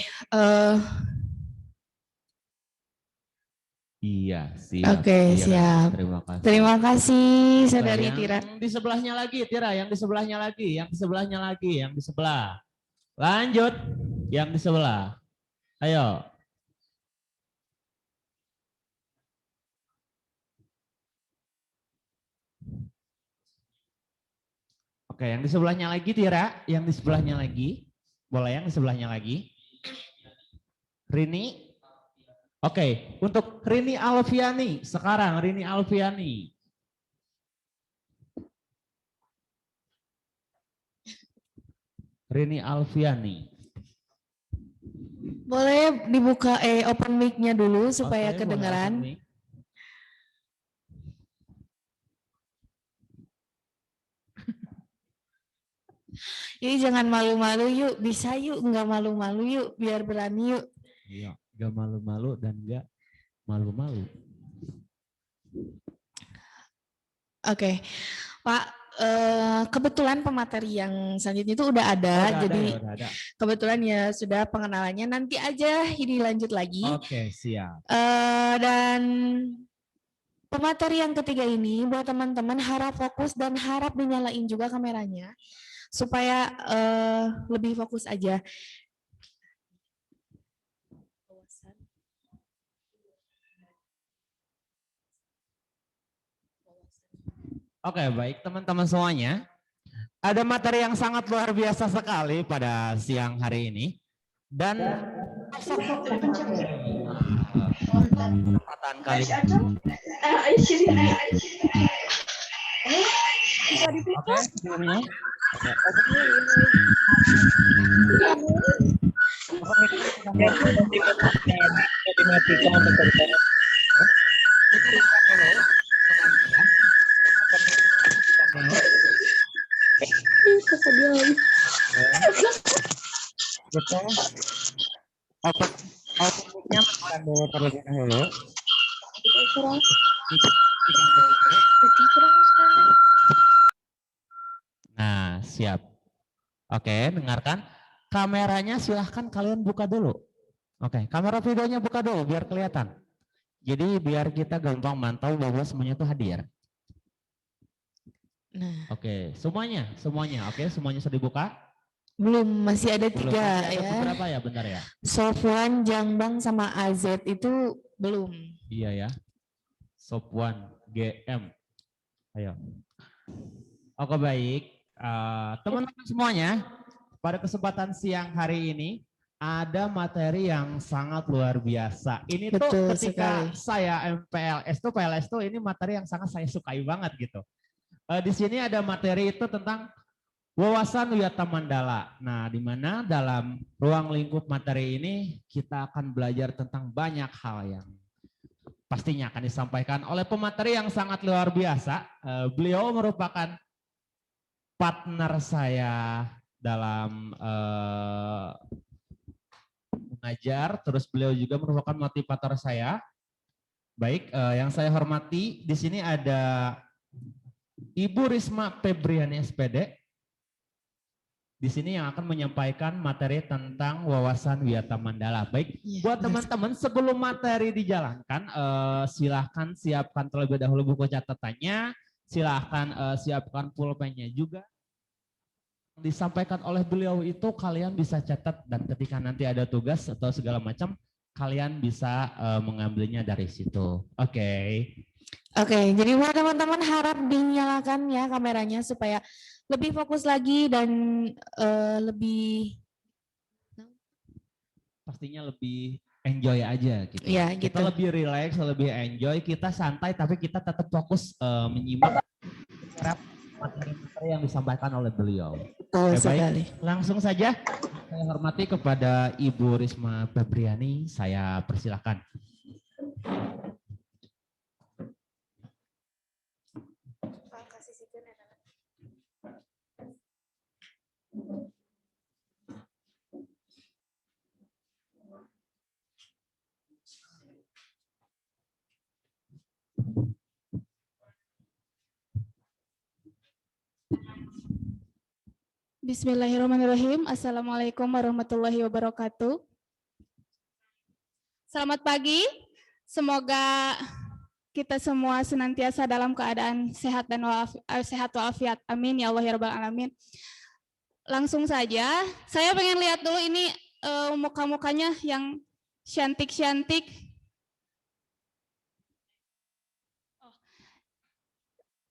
[SPEAKER 8] Iya, siap.
[SPEAKER 4] Oke,
[SPEAKER 8] Tira.
[SPEAKER 4] siap.
[SPEAKER 8] Terima kasih.
[SPEAKER 4] Terima kasih, Saudari
[SPEAKER 8] Yang
[SPEAKER 4] Tira.
[SPEAKER 8] di sebelahnya lagi, Tira. Yang di sebelahnya lagi. Yang di sebelahnya lagi. Yang di sebelah. Lanjut. Yang di sebelah. Ayo. Oke, yang di sebelahnya lagi Tira, yang di sebelahnya lagi. Boleh yang di sebelahnya lagi. Rini. Oke, untuk Rini Alfiani, sekarang Rini Alfiani. Rini Alfiani.
[SPEAKER 4] Boleh dibuka open mic-nya dulu supaya
[SPEAKER 8] Oke,
[SPEAKER 4] kedengaran.
[SPEAKER 8] boleh open mic.
[SPEAKER 4] Jadi jangan malu-malu yuk, bisa yuk, nggak malu-malu yuk, biar berani yuk.
[SPEAKER 8] Iya, nggak malu-malu dan nggak malu-malu.
[SPEAKER 4] Oke, Pak, kebetulan pemateri yang selanjutnya itu udah ada, jadi
[SPEAKER 8] Udah ada.
[SPEAKER 4] kebetulan ya sudah pengenalannya, nanti aja ini lanjut lagi.
[SPEAKER 8] Oke, siap.
[SPEAKER 4] Dan pemateri yang ketiga ini buat teman-teman harap fokus dan harap dinyalain juga kameranya supaya lebih fokus aja.
[SPEAKER 8] Oke, baik teman-teman semuanya. Ada materi yang sangat luar biasa sekali pada siang hari ini. Dan kesempatan kali Oke, sebelumnya.
[SPEAKER 9] Kita outputnya makan dulu terlebih dahulu. Nah, siap. Oke, dengarkan. Kameranya silahkan kalian buka dulu. Oke, kamera videonya buka dulu biar kelihatan. Jadi biar kita gampang mantau bahwa semuanya itu hadir.
[SPEAKER 4] Nah,
[SPEAKER 9] Oke, semuanya. Oke, semuanya sudah dibuka.
[SPEAKER 4] belum, masih ada
[SPEAKER 9] Belum,
[SPEAKER 4] 3
[SPEAKER 9] masih ada
[SPEAKER 4] ya.
[SPEAKER 9] beberapa ya, bentar ya.
[SPEAKER 4] Sofwan, Jangbang sama AZ itu belum.
[SPEAKER 9] Iya ya. Sopwan, GM. Ayo. Oke, baik. Teman-teman semuanya, pada kesempatan siang hari ini ada materi yang sangat luar biasa. Ini tuh
[SPEAKER 4] Betul
[SPEAKER 9] ketika
[SPEAKER 4] sekali.
[SPEAKER 9] saya PLS tuh ini materi yang sangat saya sukai banget gitu. Di sini ada materi itu tentang wawasan Wiyata Mandala. Nah, di mana dalam ruang lingkup materi ini kita akan belajar tentang banyak hal yang pastinya akan disampaikan oleh pemateri yang sangat luar biasa. Beliau merupakan partner saya dalam mengajar, terus beliau juga merupakan motivator saya. Baik, yang saya hormati di sini ada Ibu Risma Febriani SPD. Di sini yang akan menyampaikan materi tentang wawasan Wiyata Mandala. Baik,
[SPEAKER 4] Iya,
[SPEAKER 9] buat teman-teman sebelum materi dijalankan, silahkan siapkan terlebih dahulu buku catatannya, silahkan siapkan pulpennya juga. Disampaikan oleh beliau itu kalian bisa catat dan ketika nanti ada tugas atau segala macam, kalian bisa mengambilnya dari situ. Oke.
[SPEAKER 4] Oke, jadi buat teman-teman harap dinyalakan ya kameranya supaya lebih fokus lagi dan lebih
[SPEAKER 9] Pastinya lebih enjoy aja gitu.
[SPEAKER 4] ya
[SPEAKER 9] Kita
[SPEAKER 4] gitu.
[SPEAKER 9] lebih relax, lebih enjoy, kita santai tapi kita tetap fokus menyimak materi-materi yang disampaikan oleh beliau.
[SPEAKER 4] Betul
[SPEAKER 9] Baik,
[SPEAKER 4] sekali.
[SPEAKER 9] langsung saja saya hormati kepada Ibu Risma Febriani, saya persilakan.
[SPEAKER 10] Bismillahirrahmanirrahim. Assalamualaikum warahmatullahi wabarakatuh. Selamat pagi. Semoga kita semua senantiasa dalam keadaan sehat dan sehat walafiat. Amin ya Allah ya rabbal alamin. Langsung saja, saya pengen lihat dulu ini muka-mukanya yang cantik-cantik.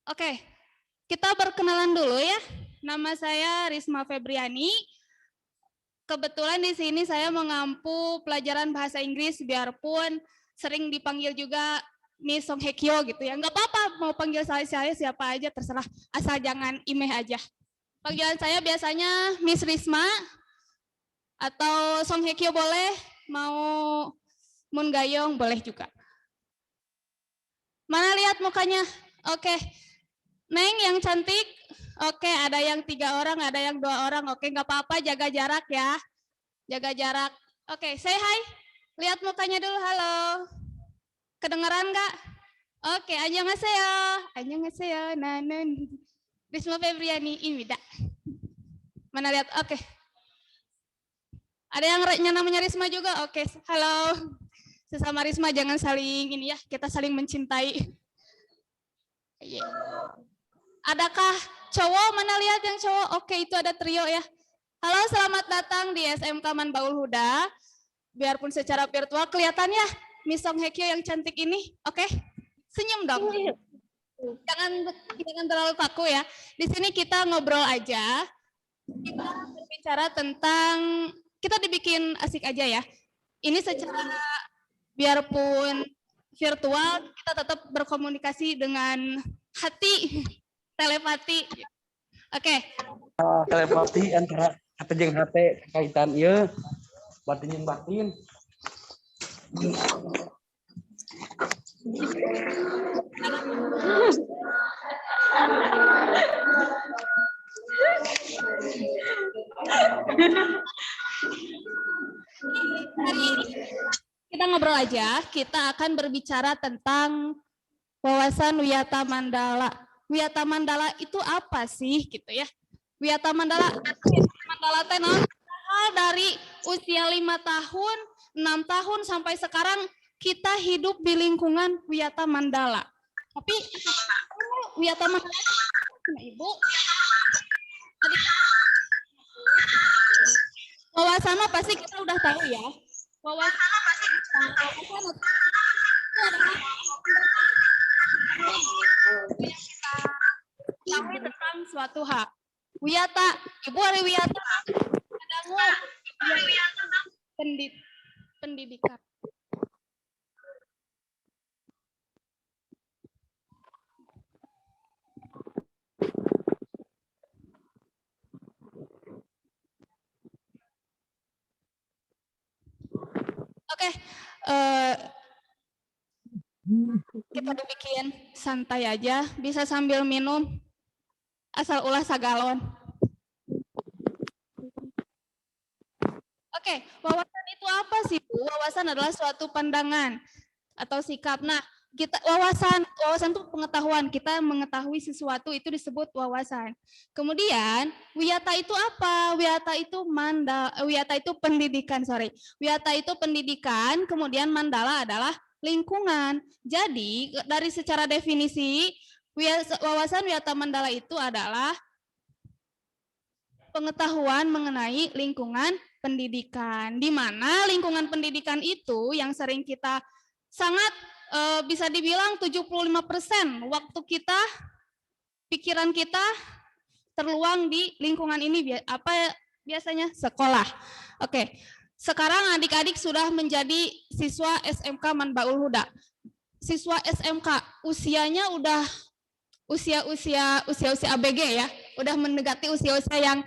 [SPEAKER 10] Oke, kita berkenalan dulu ya. Nama saya Risma Febriani. Kebetulan di sini saya mengampu pelajaran bahasa Inggris biarpun sering dipanggil juga Miss Song Hye Kyo gitu ya. Nggak apa-apa mau panggil saya siapa aja terserah, asal jangan imeh aja. Panggilan saya biasanya Miss Risma atau Song Hye Kyo boleh, mau Moon Gayong boleh juga. Mana lihat mukanya? Oke. Neng yang cantik. Oke, ada yang 3 orang, ada yang 2 orang. Oke, nggak apa-apa, jaga jarak ya. Jaga jarak. Oke, say hi. Lihat mukanya dulu, halo. Kedengeran nggak? Oke, annyeonghaseyo. Annyeonghaseyo. Nanen. Risma Febriani, Imida. Mana lihat? Oke. Ada yang namanya Risma juga? Oke, halo. Sesama Risma jangan saling ini ya, kita saling mencintai. Yeah. Adakah cowok? Mana lihat yang cowok? Oke, itu ada trio ya. Halo, selamat datang di SMK Manbaul Huda. Biarpun secara virtual kelihatan ya Miss Song Hye Kyo yang cantik ini. Oke, senyum dong. Jangan terlalu kaku ya. Di sini kita ngobrol aja. Kita berbicara tentang, kita dibikin asik aja ya. Ini secara biarpun virtual, kita tetap berkomunikasi dengan hati. Telepati. Oke.
[SPEAKER 11] Telepati antara hati jeung hati kaitan ieu batin jeung batin.
[SPEAKER 10] hari ini kita ngobrol aja, kita akan berbicara tentang wawasan Wiyata Mandala. Wiyata Mandala itu apa sih gitu ya? Wiyata Mandala teh dari usia 5 tahun, 6 tahun sampai sekarang kita hidup di lingkungan Wiyata Mandala. Tapi Wiyata Mandala Ibu wawasan pasti kita udah tahu ya. Wawasan pasti tahu tentang suatu hak. Wiyata, Ibu hari Wiyata pendidikan. Oke, kita bikin santai aja, bisa sambil minum, asal ulah sagalon. Oke, wawasan itu apa sih, Bu? Wawasan adalah suatu pandangan atau sikap. Nah, wawasan itu pengetahuan. Kita mengetahui sesuatu itu disebut wawasan. Kemudian, wiyata itu apa? Wiyata itu pendidikan, Wiyata itu pendidikan, kemudian mandala adalah lingkungan. Jadi, dari secara definisi, wawasan wiyata mandala itu adalah pengetahuan mengenai lingkungan pendidikan, di mana lingkungan pendidikan itu yang sering kita sangat bisa dibilang 75% waktu kita, pikiran kita terluang di lingkungan ini. Apa biasanya? Sekolah. Oke, sekarang adik-adik sudah menjadi siswa SMK Manbaul Huda. Siswa SMK usianya udah usia ABG ya, udah mendekati usia-usia yang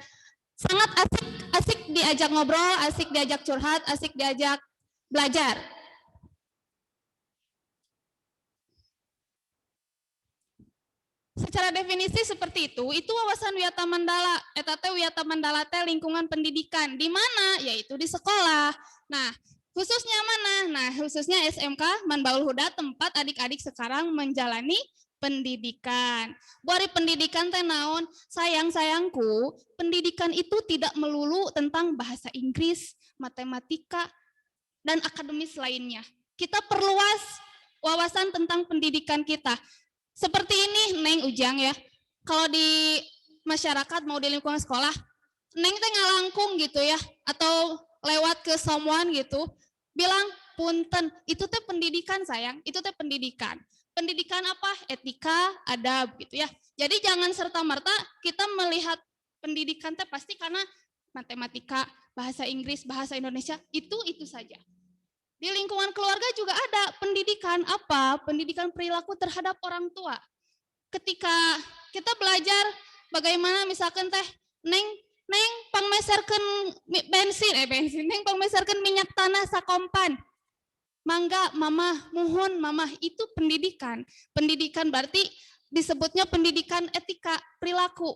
[SPEAKER 10] sangat asik diajak ngobrol, asik diajak curhat, asik diajak belajar. Secara definisi seperti itu wawasan wiyata mandala. Eta teh wiyata mandala teh lingkungan pendidikan. Di mana? Yaitu di sekolah. Nah, khususnya mana? Nah, khususnya SMK Manbaul Huda, tempat adik-adik sekarang menjalani pendidikan. Buari pendidikan teh naon? Sayang-sayangku, pendidikan itu tidak melulu tentang bahasa Inggris, matematika, dan akademis lainnya. Kita perluas wawasan tentang pendidikan kita. Seperti ini, Neng Ujang ya. Kalau di masyarakat mau di lingkungan sekolah, Neng teh ngalangkung gitu ya, atau lewat ke someone gitu, bilang punten, itu teh pendidikan sayang, itu teh pendidikan. Pendidikan apa? Etika, adab gitu ya. Jadi jangan serta-merta kita melihat pendidikan teh pasti karena matematika, bahasa Inggris, bahasa Indonesia, itu saja. Di lingkungan keluarga juga ada pendidikan apa? Pendidikan perilaku terhadap orang tua. Ketika kita belajar bagaimana misalkan teh neng pangmeserkeun bensin, neng pangmeserkeun minyak tanah sakompan. Mangga mama, muhun mama, itu pendidikan. Pendidikan berarti disebutnya pendidikan etika perilaku.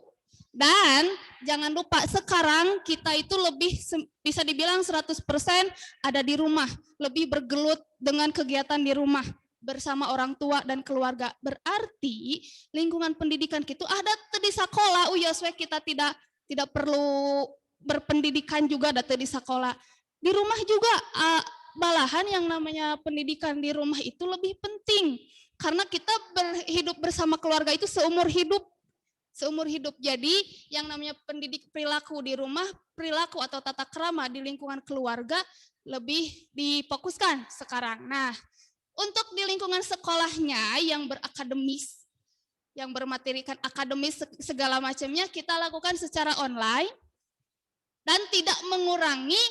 [SPEAKER 10] Dan jangan lupa sekarang kita itu lebih bisa dibilang 100% ada di rumah, lebih bergelut dengan kegiatan di rumah bersama orang tua dan keluarga. Berarti lingkungan pendidikan kita ada di sekolah, kita tidak perlu berpendidikan juga ada di sekolah. Di rumah juga malahan yang namanya pendidikan di rumah itu lebih penting karena kita hidup bersama keluarga itu seumur hidup. Jadi yang namanya pendidik perilaku di rumah, perilaku atau tata krama di lingkungan keluarga lebih difokuskan sekarang. Nah, untuk di lingkungan sekolahnya yang berakademis, yang bermaterikan akademis segala macamnya kita lakukan secara online dan tidak mengurangi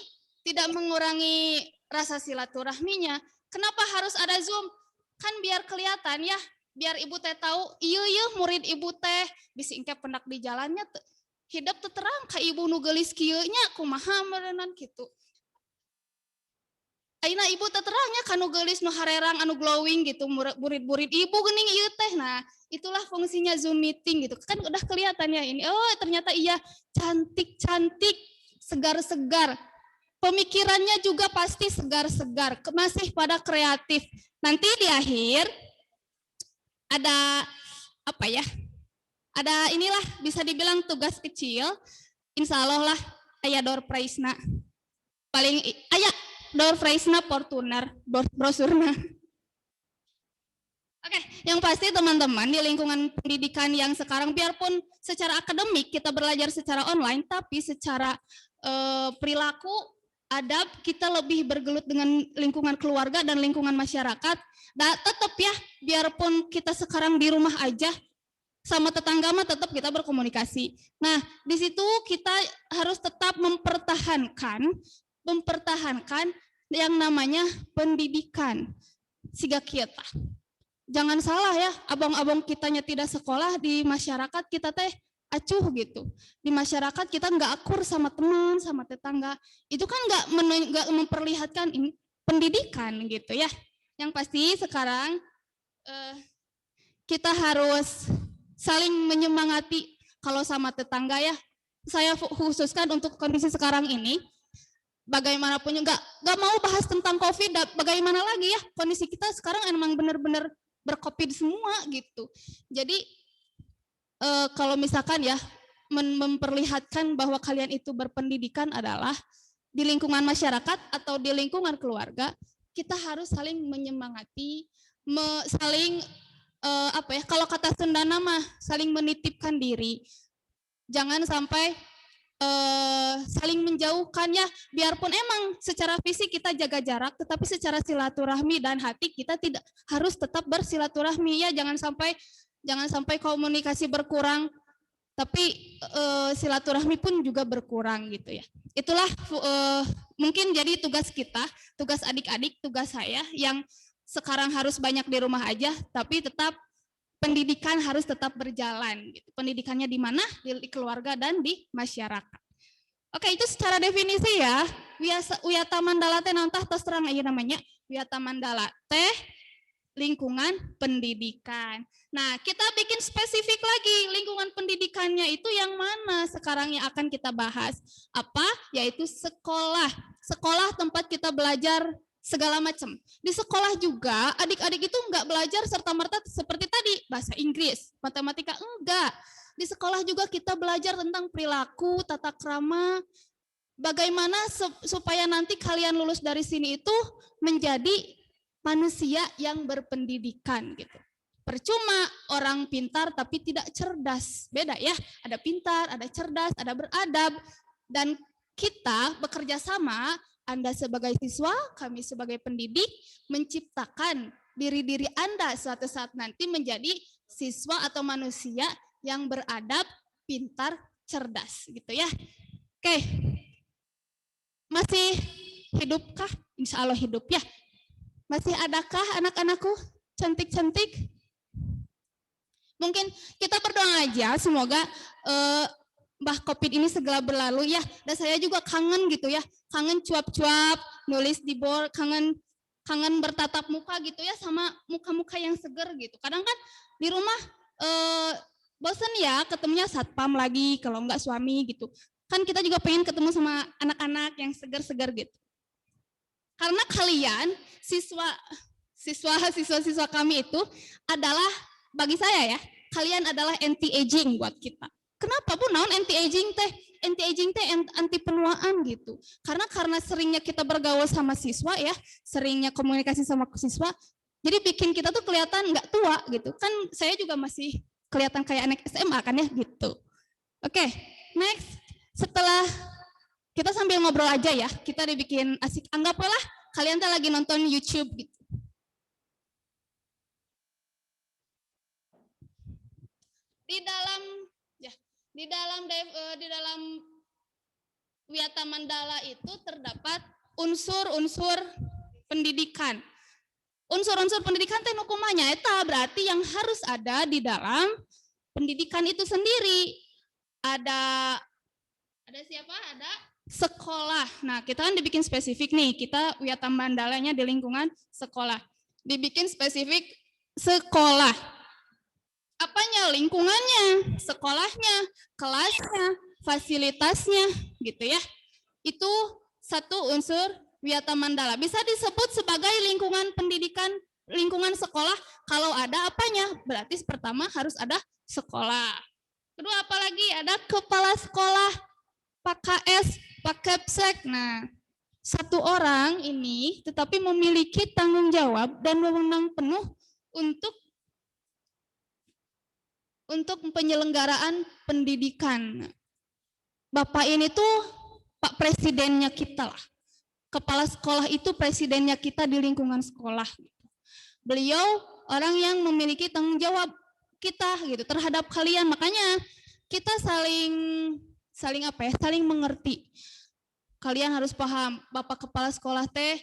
[SPEAKER 10] rasa silaturahminya. Kenapa harus ada Zoom? Kan biar kelihatan ya, biar ibu teh tahu, iya murid ibu teh bisi engke pendak di jalannya hidup teu terang ka ibu nu geulis kieu nya kumaha meureunnan kitu. Ayeuna ibu teh terangnya kanu geulis nu harerang anu glowing gitu, murid-murid ibu geuning ieu teh. Nah, itulah fungsinya Zoom meeting gitu. Kan udah kelihatan ya ini. Oh, ternyata iya cantik-cantik, segar-segar. pemikirannya juga pasti segar-segar, masih pada kreatif. Nanti di akhir ada apa ya? Ada inilah bisa dibilang tugas kecil. Insya Allah lah aya door prize-na. Paling aya door prize-na Fortuner, brosurna. Oke, yang pasti teman-teman di lingkungan pendidikan yang sekarang biarpun secara akademik kita belajar secara online, tapi secara perilaku, adab kita lebih bergelut dengan lingkungan keluarga dan lingkungan masyarakat. Dan tetap ya, biarpun kita sekarang di rumah aja, sama tetangga mah tetap kita berkomunikasi. Nah, di situ kita harus tetap mempertahankan yang namanya pendidikan siga kita. Jangan salah ya, abang-abang kitanya tidak sekolah, di masyarakat kita teh acuh gitu. Di masyarakat kita nggak akur sama teman, sama tetangga. Itu kan nggak memperlihatkan ini pendidikan gitu ya. Yang pasti sekarang kita harus saling menyemangati. Kalau sama tetangga ya, saya khususkan untuk kondisi sekarang ini, bagaimanapun nggak mau bahas tentang COVID, bagaimana lagi ya, kondisi kita sekarang emang benar-benar berkovid semua gitu. Jadi kalau misalkan ya memperlihatkan bahwa kalian itu berpendidikan adalah di lingkungan masyarakat atau di lingkungan keluarga, kita harus saling menyemangati, saling apa ya, kalau kata Sundana mah saling menitipkan diri. Jangan sampai saling menjauhkan ya, biarpun emang secara fisik kita jaga jarak, tetapi secara silaturahmi dan hati kita tidak harus tetap bersilaturahmi ya. Jangan sampai komunikasi berkurang, tapi silaturahmi pun juga berkurang gitu ya. Itulah mungkin jadi tugas kita, tugas adik-adik, tugas saya yang sekarang harus banyak di rumah aja, tapi tetap pendidikan harus tetap berjalan. Gitu. Pendidikannya di mana? Di keluarga dan di masyarakat. Oke, itu secara definisi ya. Wiyata mandala teh nantah tos terang aja namanya. Wiyata mandala teh lingkungan pendidikan. Nah, kita bikin spesifik lagi lingkungan pendidikannya itu yang mana sekarang yang akan kita bahas. Apa? Yaitu sekolah. Sekolah tempat kita belajar segala macam. Di sekolah juga adik-adik itu enggak belajar serta-merta seperti tadi bahasa Inggris, matematika, enggak. Di sekolah juga kita belajar tentang perilaku, tata krama, bagaimana supaya nanti kalian lulus dari sini itu menjadi manusia yang berpendidikan gitu. Percuma orang pintar tapi tidak cerdas. Beda ya, ada pintar, ada cerdas, ada beradab. Dan kita bekerja sama, Anda sebagai siswa, kami sebagai pendidik, menciptakan diri-diri Anda suatu saat nanti menjadi siswa atau manusia yang beradab, pintar, cerdas gitu ya. Oke, masih hidupkah? Insya Allah hidup ya. Masih adakah anak-anakku cantik-cantik? Mungkin kita berdoa aja semoga Mbah COVID ini segera berlalu ya. Dan saya juga kangen gitu ya, kangen cuap-cuap, nulis di board, kangen bertatap muka gitu ya sama muka-muka yang seger gitu. Kadang kan di rumah bosen ya ketemunya satpam lagi, kalau enggak suami gitu. Kan kita juga pengen ketemu sama anak-anak yang seger-seger gitu. Karena kalian siswa-siswa kami itu adalah, bagi saya ya, kalian adalah anti-aging buat kita. Kenapa Bu naon anti-aging teh? Anti-aging teh anti penuaan gitu. Karena seringnya kita bergaul sama siswa ya, seringnya komunikasi sama siswa, jadi bikin kita tuh kelihatan nggak tua gitu. Kan saya juga masih kelihatan kayak anak SMA kan ya gitu. Oke, next. Setelah kita sambil ngobrol aja ya, kita dibikin asik. Anggaplah kalian tuh lagi nonton YouTube gitu. Di dalam Wiyata Mandala itu terdapat unsur-unsur pendidikan. Unsur-unsur pendidikan teh nu kumaha eta berarti yang harus ada di dalam pendidikan itu sendiri. Ada siapa? Ada sekolah. Nah, kita kan dibikin spesifik nih. Kita Wiyata Mandalanya di lingkungan sekolah. Dibikin spesifik sekolah. Apanya? Lingkungannya, sekolahnya, kelasnya, fasilitasnya gitu ya. Itu satu unsur Wiyata Mandala. Bisa disebut sebagai lingkungan pendidikan, lingkungan sekolah. Kalau ada apanya? Berarti pertama harus ada sekolah. Kedua apalagi? Ada kepala sekolah, Pak KS, Pak Kepsek. Nah, satu orang ini tetapi memiliki tanggung jawab dan wewenang penuh untuk penyelenggaraan pendidikan. Bapak ini tuh Pak Presidennya kita lah. Kepala sekolah itu presidennya kita di lingkungan sekolah. Beliau orang yang memiliki tanggung jawab kita gitu terhadap kalian. Makanya kita saling mengerti. Kalian harus paham, Bapak Kepala Sekolah teh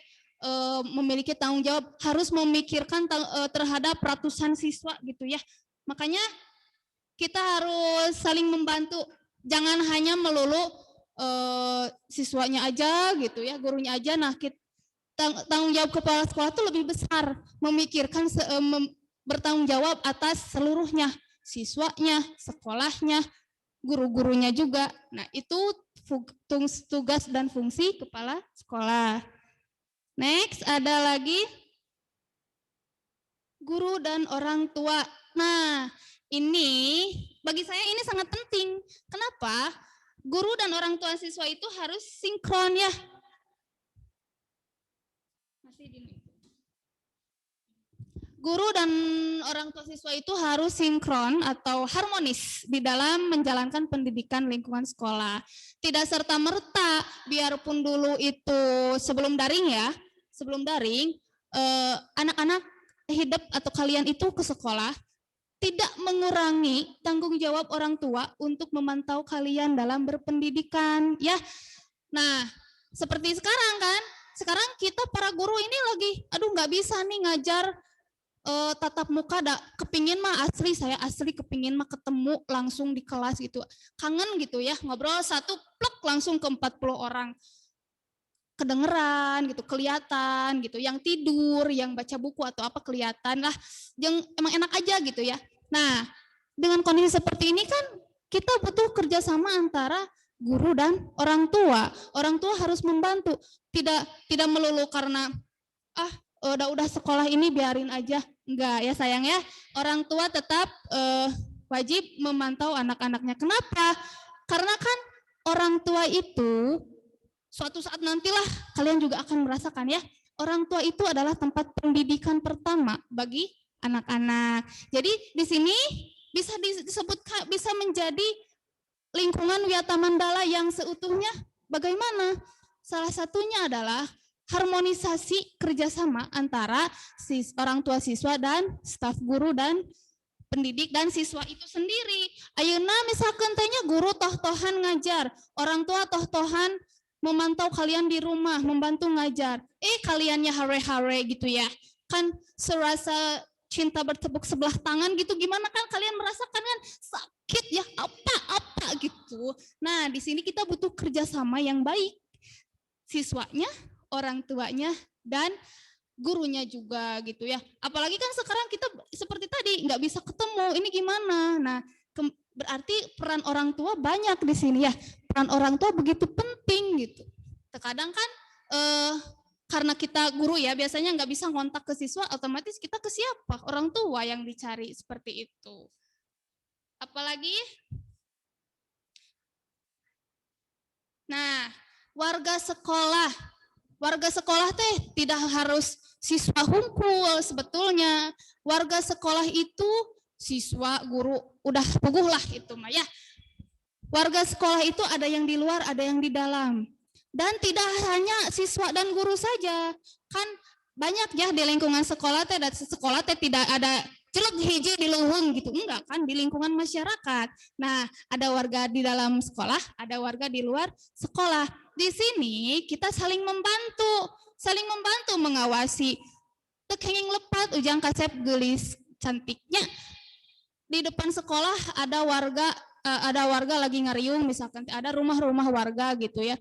[SPEAKER 10] memiliki tanggung jawab, harus memikirkan terhadap ratusan siswa gitu ya. Makanya kita harus saling membantu. Jangan hanya melulu siswanya aja gitu ya, gurunya aja. Nah, tanggung jawab kepala sekolah itu lebih besar, memikirkan bertanggung jawab atas seluruhnya, siswanya, sekolahnya, guru-gurunya juga. Nah, itu tugas dan fungsi kepala sekolah. Next, ada lagi guru dan orang tua. Nah, ini bagi saya ini sangat penting. Kenapa? Guru dan orang tua siswa itu harus sinkron ya. Guru dan orang tua siswa itu harus sinkron atau harmonis di dalam menjalankan pendidikan lingkungan sekolah. Tidak serta-merta, biarpun dulu itu sebelum daring ya, anak-anak hidup atau kalian itu ke sekolah, tidak mengurangi tanggung jawab orang tua untuk memantau kalian dalam berpendidikan ya. Nah, seperti sekarang kan, sekarang kita para guru ini lagi, aduh nggak bisa nih ngajar tatap muka, kepingin mah saya asli kepingin mah ketemu langsung di kelas gitu, kangen gitu ya, ngobrol satu plek langsung ke 40 orang, kedengeran gitu, kelihatan gitu, yang tidur, yang baca buku atau apa kelihatan lah, yang emang enak aja gitu ya. Nah, dengan kondisi seperti ini kan kita butuh kerjasama antara guru dan orang tua. Orang tua harus membantu, tidak melulu karena udah sekolah ini biarin aja, enggak ya sayang ya. Orang tua tetap wajib memantau anak-anaknya. Kenapa? Karena kan orang tua itu suatu saat nantilah kalian juga akan merasakan ya, orang tua itu adalah tempat pendidikan pertama bagi anak-anak. Jadi di sini bisa disebutkan, bisa menjadi lingkungan Wiyata Mandala yang seutuhnya. Bagaimana? Salah satunya adalah harmonisasi kerjasama antara orang tua siswa dan staf guru dan pendidik dan siswa itu sendiri. Ayeuna misalkan tanya guru toh-tohan ngajar, orang tua toh-tohan memantau kalian di rumah, membantu ngajar. Kaliannya hare-hare gitu ya. Kan serasa cinta bertepuk sebelah tangan gitu, gimana kan kalian merasakan kan sakit ya, apa gitu. Nah, di sini kita butuh kerjasama yang baik. Siswanya, orang tuanya, dan gurunya juga gitu ya. Apalagi kan sekarang kita seperti tadi nggak bisa ketemu, ini gimana? Nah, berarti peran orang tua banyak di sini ya. Peran orang tua begitu penting gitu. Terkadang kan karena kita guru ya, biasanya nggak bisa kontak ke siswa, otomatis kita ke siapa? Orang tua yang dicari seperti itu. Apalagi? Nah, warga sekolah. Warga sekolah teh tidak harus siswa hungkul sebetulnya. Warga sekolah itu siswa, guru, udah puguh lah itu mah ya. Warga sekolah itu ada yang di luar, ada yang di dalam. Dan tidak hanya siswa dan guru saja. Kan banyak ya di lingkungan sekolah teh, tidak ada celek hiji di luhung gitu. Enggak kan, di lingkungan masyarakat. Nah, ada warga di dalam sekolah, ada warga di luar sekolah. Di sini kita saling membantu mengawasi. Tekenging lepat ujang kasep gelis cantiknya. Di depan sekolah ada warga lagi ngariung, misalkan ada rumah-rumah warga gitu ya.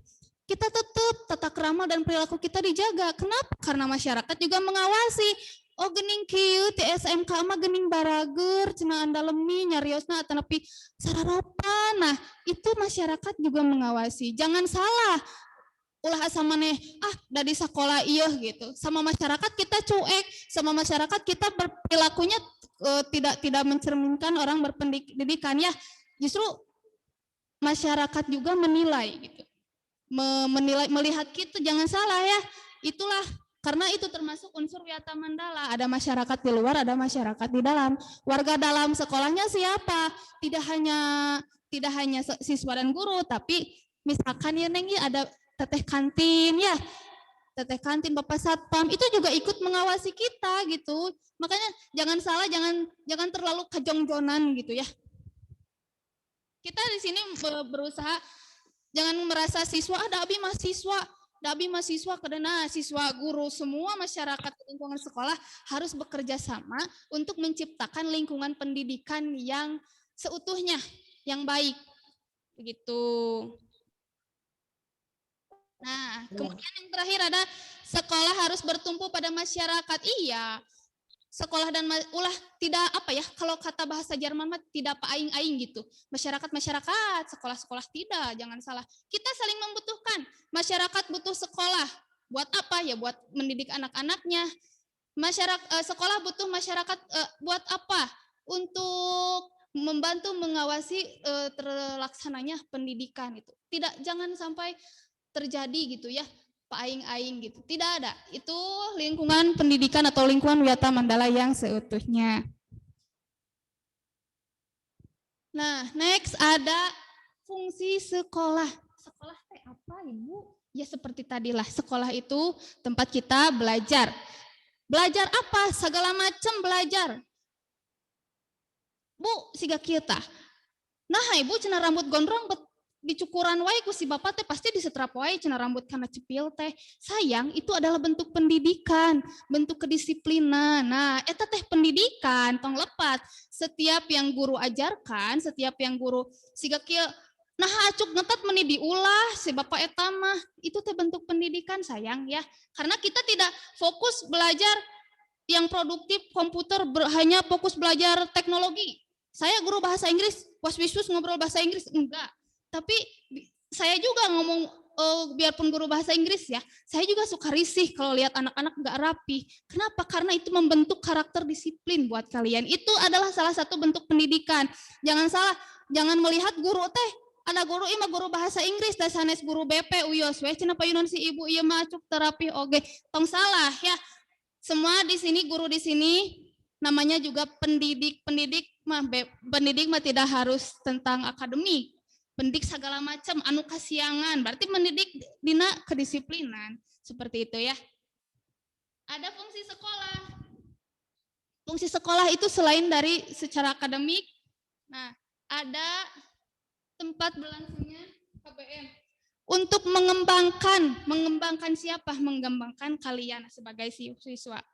[SPEAKER 10] Kita tetap tata krama dan perilaku kita dijaga. Kenapa? Karena masyarakat juga mengawasi. Oh gening kieu ti SMK mah gening barager, cenah andalemi nyariosna atanepi sararopan. Nah, itu masyarakat juga mengawasi. Jangan salah. ulah asa maneh dari sekolah iya gitu. Sama masyarakat kita cuek, sama masyarakat kita berperilakunya tidak mencerminkan orang berpendidikan ya. Justru masyarakat juga menilai gitu. Melihat kita jangan salah ya. Itulah karena itu termasuk unsur Wiyata Mandala. Ada masyarakat di luar, ada masyarakat di dalam. Warga dalam sekolahnya siapa? Tidak hanya siswa dan guru, tapi misalkan ya Neng ya ada teteh kantin ya. Teteh kantin, Bapak Satpam itu juga ikut mengawasi kita gitu. Makanya jangan salah, jangan terlalu kejongjonan gitu ya. Kita di sini berusaha jangan merasa siswa Abi mahasiswa karena siswa guru semua masyarakat lingkungan sekolah harus bekerja sama untuk menciptakan lingkungan pendidikan yang seutuhnya, yang baik. Begitu. Nah, kemudian yang terakhir ada sekolah harus bertumpu pada masyarakat. Iya. Sekolah dan ulah tidak kalau kata bahasa Jerman mah tidak paing-aing gitu. Masyarakat, sekolah tidak, jangan salah. Kita saling membutuhkan. Masyarakat butuh sekolah. Buat apa ya? Buat mendidik anak-anaknya. Sekolah butuh masyarakat buat apa? Untuk membantu mengawasi terlaksananya pendidikan itu. Jangan sampai terjadi gitu ya. Paing-aing gitu. Tidak ada. Itu lingkungan pendidikan atau lingkungan Wiyata Mandala yang seutuhnya. Nah, next ada fungsi sekolah. Sekolah teh apa, Ibu? Ya seperti tadilah. Sekolah itu tempat kita belajar. Belajar apa? Segala macam belajar. Bu, siga kieu tah. Nah, Ibu cenah rambut gondrong dicukuran wae ku si bapak teh pasti disetrap wae cenah rambut kana cepil teh. Sayang, itu adalah bentuk pendidikan, bentuk kedisiplinan. Nah, eta teh pendidikan tong lepat. Setiap yang guru ajarkan, setiap yang guru siga kieu nah acuk ngetat meni diulah si bapak eta mah, itu teh bentuk pendidikan sayang ya. Karena kita tidak fokus belajar yang produktif komputer, hanya fokus belajar teknologi. Saya guru bahasa Inggris, was-wisus ngobrol bahasa Inggris enggak. Tapi saya juga ngomong biarpun guru bahasa Inggris ya, saya juga suka risih kalau lihat anak-anak nggak rapi. Kenapa? Karena itu membentuk karakter disiplin buat kalian. Itu adalah salah satu bentuk pendidikan. Jangan salah, jangan melihat guru teh, ada guru mah guru bahasa Inggris, dan sanes guru BP uyos we cenah payunan si ibu ieu mah cuk terapi oge. Tong salah ya. Semua di sini guru di sini namanya juga pendidik. Pendidik mah tidak harus tentang akademik. Pendidik segala macam, anu kasiangan, berarti mendidik dina kedisiplinan, seperti itu ya. Ada fungsi sekolah. Fungsi sekolah itu selain dari secara akademik, nah ada tempat berlangsungnya KBM. Untuk mengembangkan siapa? Mengembangkan kalian sebagai siswa.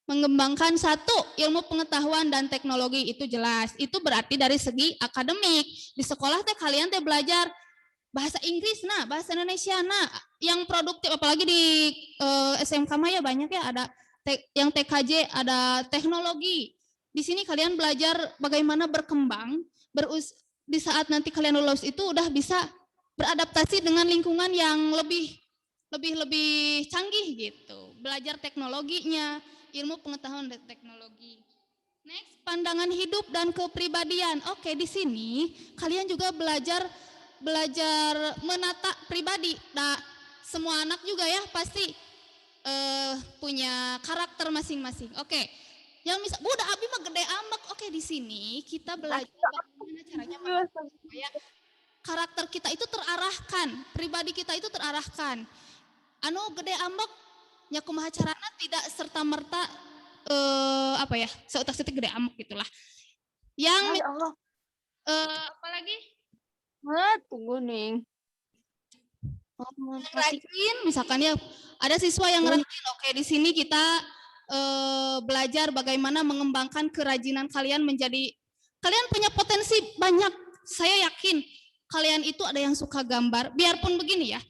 [SPEAKER 10] Mengembangkan satu, ilmu pengetahuan dan teknologi itu jelas. Itu berarti dari segi akademik. Di sekolah teh kalian teh belajar bahasa Inggris, nah bahasa Indonesia, nah yang produktif apalagi di SMK mah ya banyak ya, ada yang TKJ, ada teknologi. Di sini kalian belajar bagaimana berkembang, di saat nanti kalian lulus itu udah bisa beradaptasi dengan lingkungan yang lebih canggih gitu. Belajar teknologinya, ilmu pengetahuan dan teknologi. Next, pandangan hidup dan kepribadian. Oke, di sini kalian juga belajar menata pribadi. Nah, semua anak juga ya pasti punya karakter masing-masing. Oke. Yang misal, udah Abi mah gede amek. Oke, di sini kita belajar bagaimana caranya supaya karakter kita itu terarahkan, pribadi kita itu terarahkan. Anu gede ambek nya kumaha carana tidak serta merta seutak-setik gede ambek gitulah. Yang apalagi?
[SPEAKER 2] Tunggu nih.
[SPEAKER 10] Rajin, misalkan ya ada siswa yang rajin. Oke, di sini kita belajar bagaimana mengembangkan kerajinan kalian menjadi, kalian punya potensi banyak. Saya yakin kalian itu ada yang suka gambar. Biarpun begini ya,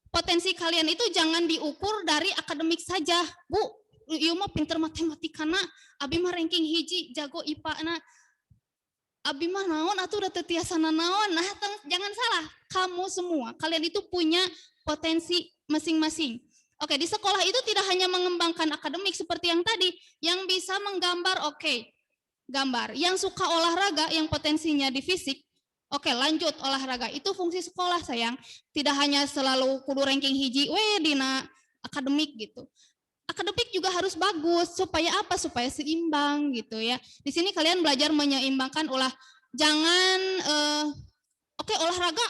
[SPEAKER 10] potensi kalian itu jangan diukur dari akademik saja. Bu, ieu mah pinter matematikana, abi mah ranking hiji, jago IPA-na. Abi mah naon atuh udah teu tiasa naon. Nah, jangan salah. Kamu semua, kalian itu punya potensi masing-masing. Oke, di sekolah itu tidak hanya mengembangkan akademik seperti yang tadi, yang bisa menggambar, oke, gambar. Yang suka olahraga, yang potensinya di fisik, oke, lanjut olahraga. Itu fungsi sekolah, sayang. Tidak hanya selalu kudu ranking hiji, dina akademik gitu. Akademik juga harus bagus, supaya apa? Supaya seimbang gitu ya. Di sini kalian belajar menyeimbangkan jangan, oke, olahraga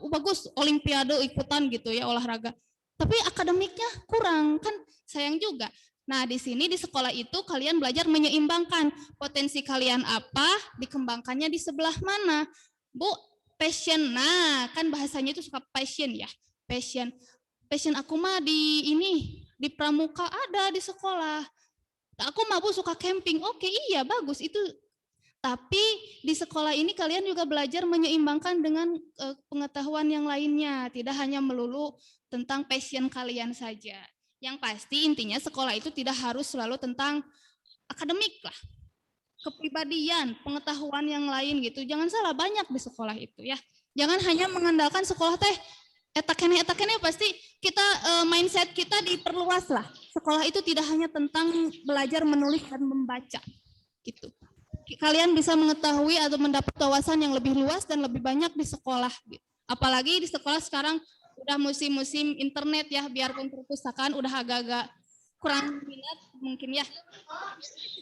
[SPEAKER 10] bagus, olimpiade ikutan gitu ya olahraga. Tapi akademiknya kurang, kan sayang juga. Nah, di sini di sekolah itu kalian belajar menyeimbangkan potensi kalian apa, dikembangkannya di sebelah mana. Bu, passion. Nah, kan bahasanya itu suka passion ya. Passion aku mah di pramuka ada di sekolah. Aku mah Bu suka camping. Oke, iya bagus itu. Tapi di sekolah ini kalian juga belajar menyeimbangkan dengan pengetahuan yang lainnya. Tidak hanya melulu tentang passion kalian saja. Yang pasti intinya sekolah itu tidak harus selalu tentang akademik lah. Kepribadian, pengetahuan yang lain gitu. Jangan salah, banyak di sekolah itu ya. Jangan hanya mengandalkan sekolah teh eta kene pasti kita mindset kita diperluas lah. Sekolah itu tidak hanya tentang belajar menulis dan membaca gitu. Kalian bisa mengetahui atau mendapat wawasan yang lebih luas dan lebih banyak di sekolah gitu. Apalagi di sekolah sekarang udah musim-musim internet ya, biarpun perpustakaan udah agak-agak kurang minat mungkin ya.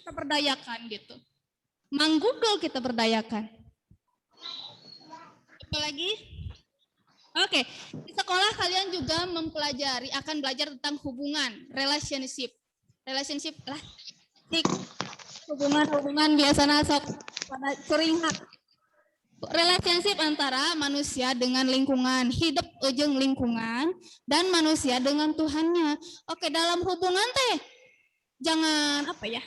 [SPEAKER 10] Kita berdayakan gitu. Mang Google kita berdayakan. Apalagi? Oke, di sekolah kalian juga akan belajar tentang hubungan, relationship lah. Hubungan biasanya sok pada ceringat. Relationship antara manusia dengan lingkungan, hidup ujung lingkungan, dan manusia dengan Tuhannya. Oke, dalam hubungan teh jangan apa ya?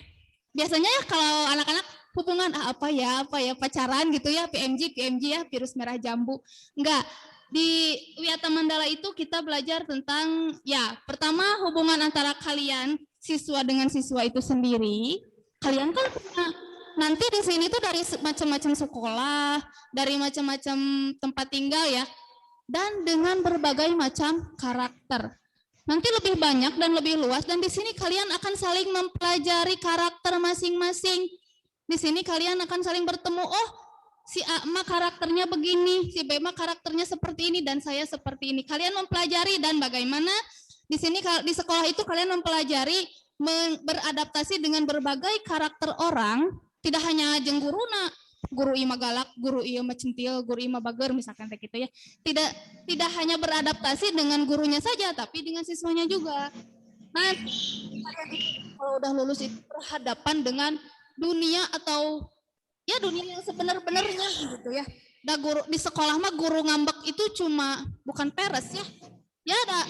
[SPEAKER 10] Biasanya ya kalau anak-anak hubungan apa ya pacaran gitu ya, PMJ ya, virus merah jambu. Enggak. Di Wiyata Mandala itu kita belajar tentang ya, pertama hubungan antara kalian siswa dengan siswa itu sendiri. Kalian kan nanti di sini tuh dari macam-macam sekolah, dari macam-macam tempat tinggal ya, dan dengan berbagai macam karakter. Nanti lebih banyak dan lebih luas, dan di sini kalian akan saling mempelajari karakter masing-masing. Di sini kalian akan saling bertemu, oh si A mah karakternya begini, si B mah karakternya seperti ini, dan saya seperti ini. Kalian mempelajari dan bagaimana di sini di sekolah itu kalian mempelajari beradaptasi dengan berbagai karakter orang, tidak hanya jeung guruna, guru ieu galak, guru ieu mah centil, guru ieu mah bager misalkan kayak gitu ya. Tidak hanya beradaptasi dengan gurunya saja, tapi dengan siswanya juga. Nah, kalau udah lulus itu berhadapan dengan dunia atau ya dunia yang sebenar-benarnya gitu ya. Da guru di sekolah mah guru ngambek itu cuma bukan peres ya. Ya ada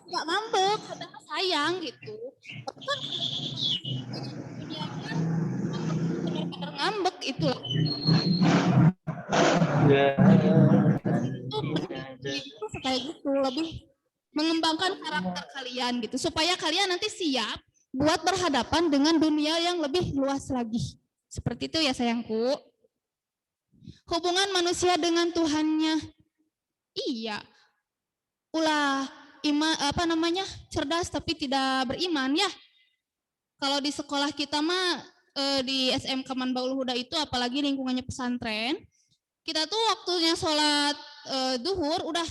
[SPEAKER 10] nggak ngambek, ada sayang gitu. Tapi kan dunia kan benar-benar ngambek itu. Itu kayak gitu, lebih mengembangkan karakter kalian gitu supaya kalian nanti siap buat berhadapan dengan dunia yang lebih luas lagi. Seperti itu ya sayangku. Hubungan manusia dengan Tuhannya. Iya. Ulah cerdas tapi tidak beriman ya. Kalau di sekolah kita mah di SMK Manbaul Huda itu apalagi lingkungannya pesantren, kita tuh waktunya sholat duhur udah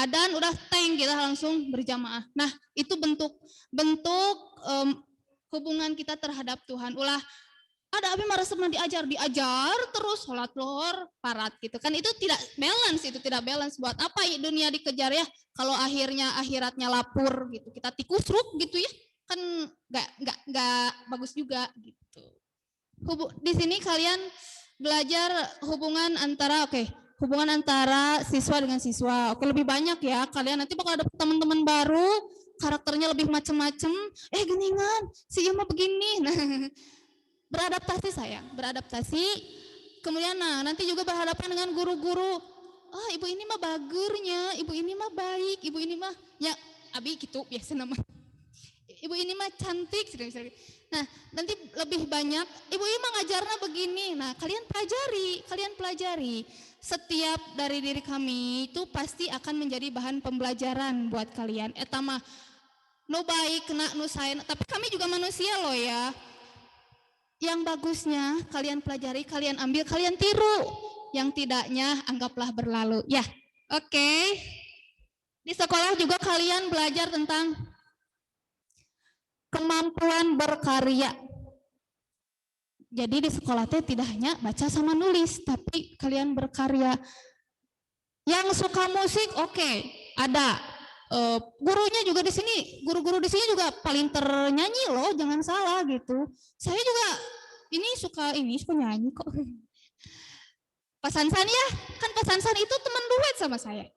[SPEAKER 10] adzan udah kita langsung berjamaah. Nah, itu bentuk hubungan kita terhadap Tuhan. Ulah ada abi marah diajar terus sholat lohor parat gitu kan, itu tidak balance. Buat apa ya dunia dikejar ya kalau akhiratnya lapur gitu, kita tikusruk gitu ya kan nggak bagus juga gitu. Di sini kalian belajar hubungan antara siswa dengan siswa. Oke, lebih banyak ya, kalian nanti bakal ada teman-teman baru, karakternya lebih macam-macam. Geningan si Ima begini. Nah, beradaptasi. Kemudian nanti juga berhadapan dengan guru-guru. Ibu ini mah bagurnya, ibu ini mah baik, ibu ini mah ya abi gitu biasa nama. Ibu ini mah cantik. Nah, nanti lebih banyak, Ibu Ima ngajarnya begini. Nah, kalian pelajari. Setiap dari diri kami itu pasti akan menjadi bahan pembelajaran buat kalian. Eta mah nu baik kena nu saen, tapi kami juga manusia loh ya. Yang bagusnya kalian pelajari, kalian ambil, kalian tiru. Yang tidaknya anggaplah berlalu. Ya, oke. Di sekolah juga kalian belajar tentang kemampuan berkarya. Jadi di sekolah teh tidak hanya baca sama nulis, tapi kalian berkarya. Yang suka musik, oke, ada. Gurunya juga di sini, guru-guru di sini juga paling ternyanyi loh, jangan salah gitu. Saya juga suka nyanyi kok. Pak Sansan ya, kan Pak Sansan itu teman duet sama saya.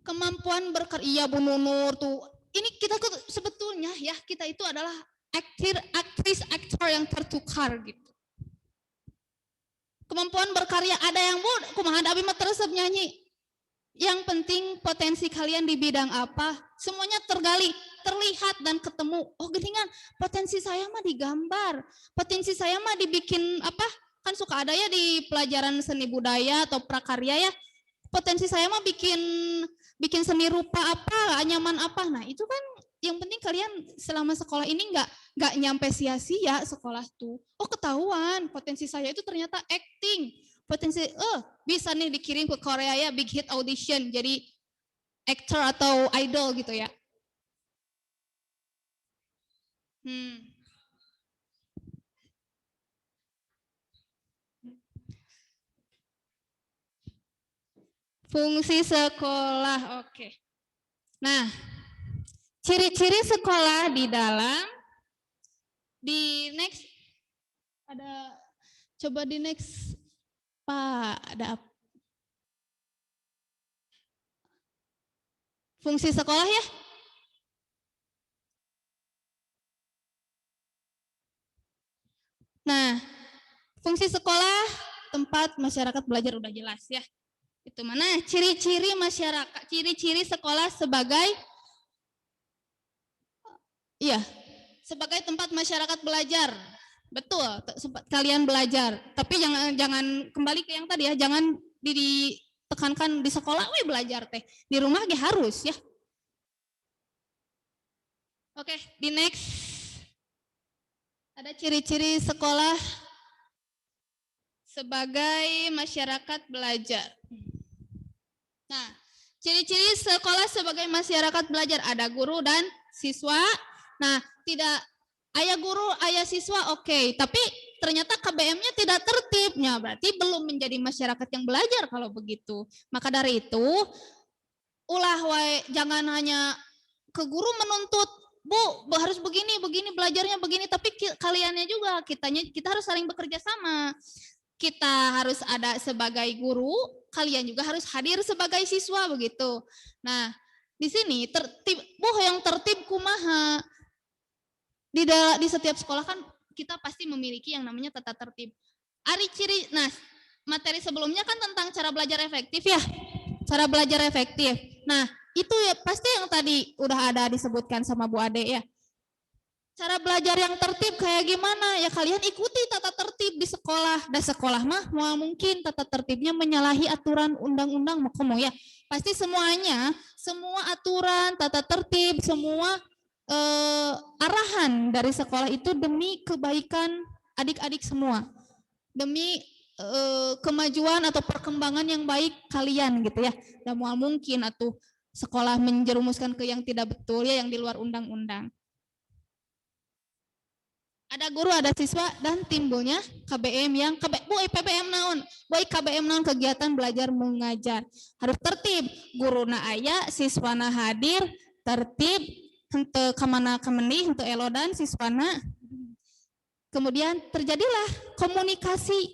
[SPEAKER 10] Kemampuan berkarya, Bu Nunur tuh. Ini kita tuh sebetulnya ya, kita itu adalah aktor yang tertukar gitu. Kemampuan berkarya ada yang kumaha abi mah teresep nyanyi. Yang penting potensi kalian di bidang apa, semuanya tergali, terlihat dan ketemu. Oh geningan, potensi saya mah digambar, potensi saya mah dibikin apa? Kan suka ada ya di pelajaran seni budaya atau prakarya ya. Potensi saya mah bikin seni rupa apa, anyaman apa. Nah, itu kan yang penting kalian selama sekolah ini nggak nyampe sia-sia sekolah tuh. Oh, ketahuan potensi saya itu ternyata acting. Potensi bisa nih dikirim ke Korea ya, big hit audition jadi actor atau idol gitu ya. Fungsi sekolah, oke. Nah, ciri-ciri sekolah di dalam, di next, ada, coba di next, Pak, ada apa? Fungsi sekolah ya? Nah, fungsi sekolah, tempat masyarakat belajar udah jelas ya. Itu mana ciri-ciri masyarakat, ciri-ciri sekolah sebagai sebagai tempat masyarakat belajar. Betul, kalian belajar. Tapi jangan kembali ke yang tadi ya, jangan ditekankan di sekolah belajar teh. Di rumah harus ya. Oke, di next. Ada ciri-ciri sekolah sebagai masyarakat belajar. Nah, ciri-ciri sekolah sebagai masyarakat belajar ada guru dan siswa. Nah, tidak ayah guru, ayah siswa oke, tapi ternyata KBM-nya tidak tertibnya, berarti belum menjadi masyarakat yang belajar kalau begitu. Maka dari itu, jangan hanya ke guru menuntut, Bu, harus begini, belajarnya begini, tapi kaliannya juga, kita harus saling bekerja sama. Kita harus ada sebagai guru, kalian juga harus hadir sebagai siswa begitu. Nah, di sini tertib, yang tertib kumaha. Di setiap sekolah kan kita pasti memiliki yang namanya tata tertib. Nah, materi sebelumnya kan tentang cara belajar efektif ya. Cara belajar efektif. Nah, itu ya pasti yang tadi udah ada disebutkan sama Bu Ade ya. Cara belajar yang tertib kayak gimana? Ya kalian ikuti tata tertib di sekolah. Dan sekolah mah mungkin tata tertibnya menyalahi aturan undang-undang makomo ya. Pasti semuanya, semua aturan, tata tertib, semua arahan dari sekolah itu demi kebaikan adik-adik semua. Demi kemajuan atau perkembangan yang baik kalian gitu ya. Dan mungkin atuh sekolah menjerumuskan ke yang tidak betul ya, yang di luar undang-undang. Ada guru, ada siswa, dan timbulnya KBM yang PBM naon? KBM naon kegiatan belajar mengajar. Harus tertib, guruna aya, siswana hadir, tertib, henteu kamana kameni, henteu elodan siswana. Kemudian terjadilah komunikasi.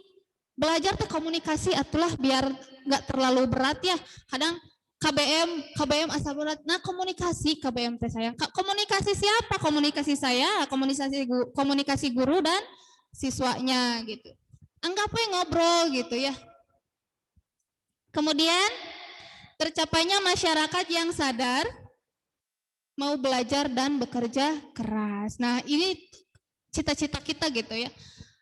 [SPEAKER 10] Belajar teh komunikasi atulah biar enggak terlalu berat ya. Kadang KBM asal berat. Nah, komunikasi KBM teh sayang. Komunikasi siapa? Komunikasi saya, komunikasi guru dan siswanya gitu. Anggap ngobrol gitu ya. Kemudian tercapainya masyarakat yang sadar mau belajar dan bekerja keras. Nah, ini cita-cita kita gitu ya.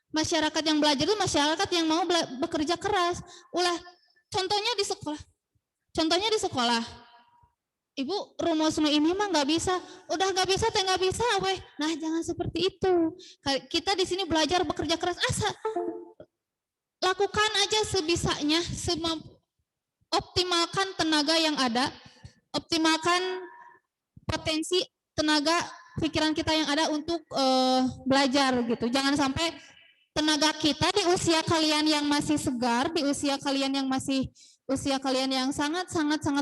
[SPEAKER 10] Masyarakat yang belajar itu masyarakat yang mau bekerja keras. Ulah contohnya di sekolah. Contohnya di sekolah. Ibu rumus nu ini mah nggak bisa. Udah nggak bisa teh nggak bisa weh. Nah, jangan seperti itu. Kita di sini belajar bekerja keras asa. Lakukan aja sebisanya, optimalkan tenaga yang ada, optimalkan potensi tenaga pikiran kita yang ada untuk belajar gitu. Jangan sampai tenaga kita di usia kalian yang masih segar, di usia kalian yang masih usia kalian yang sangat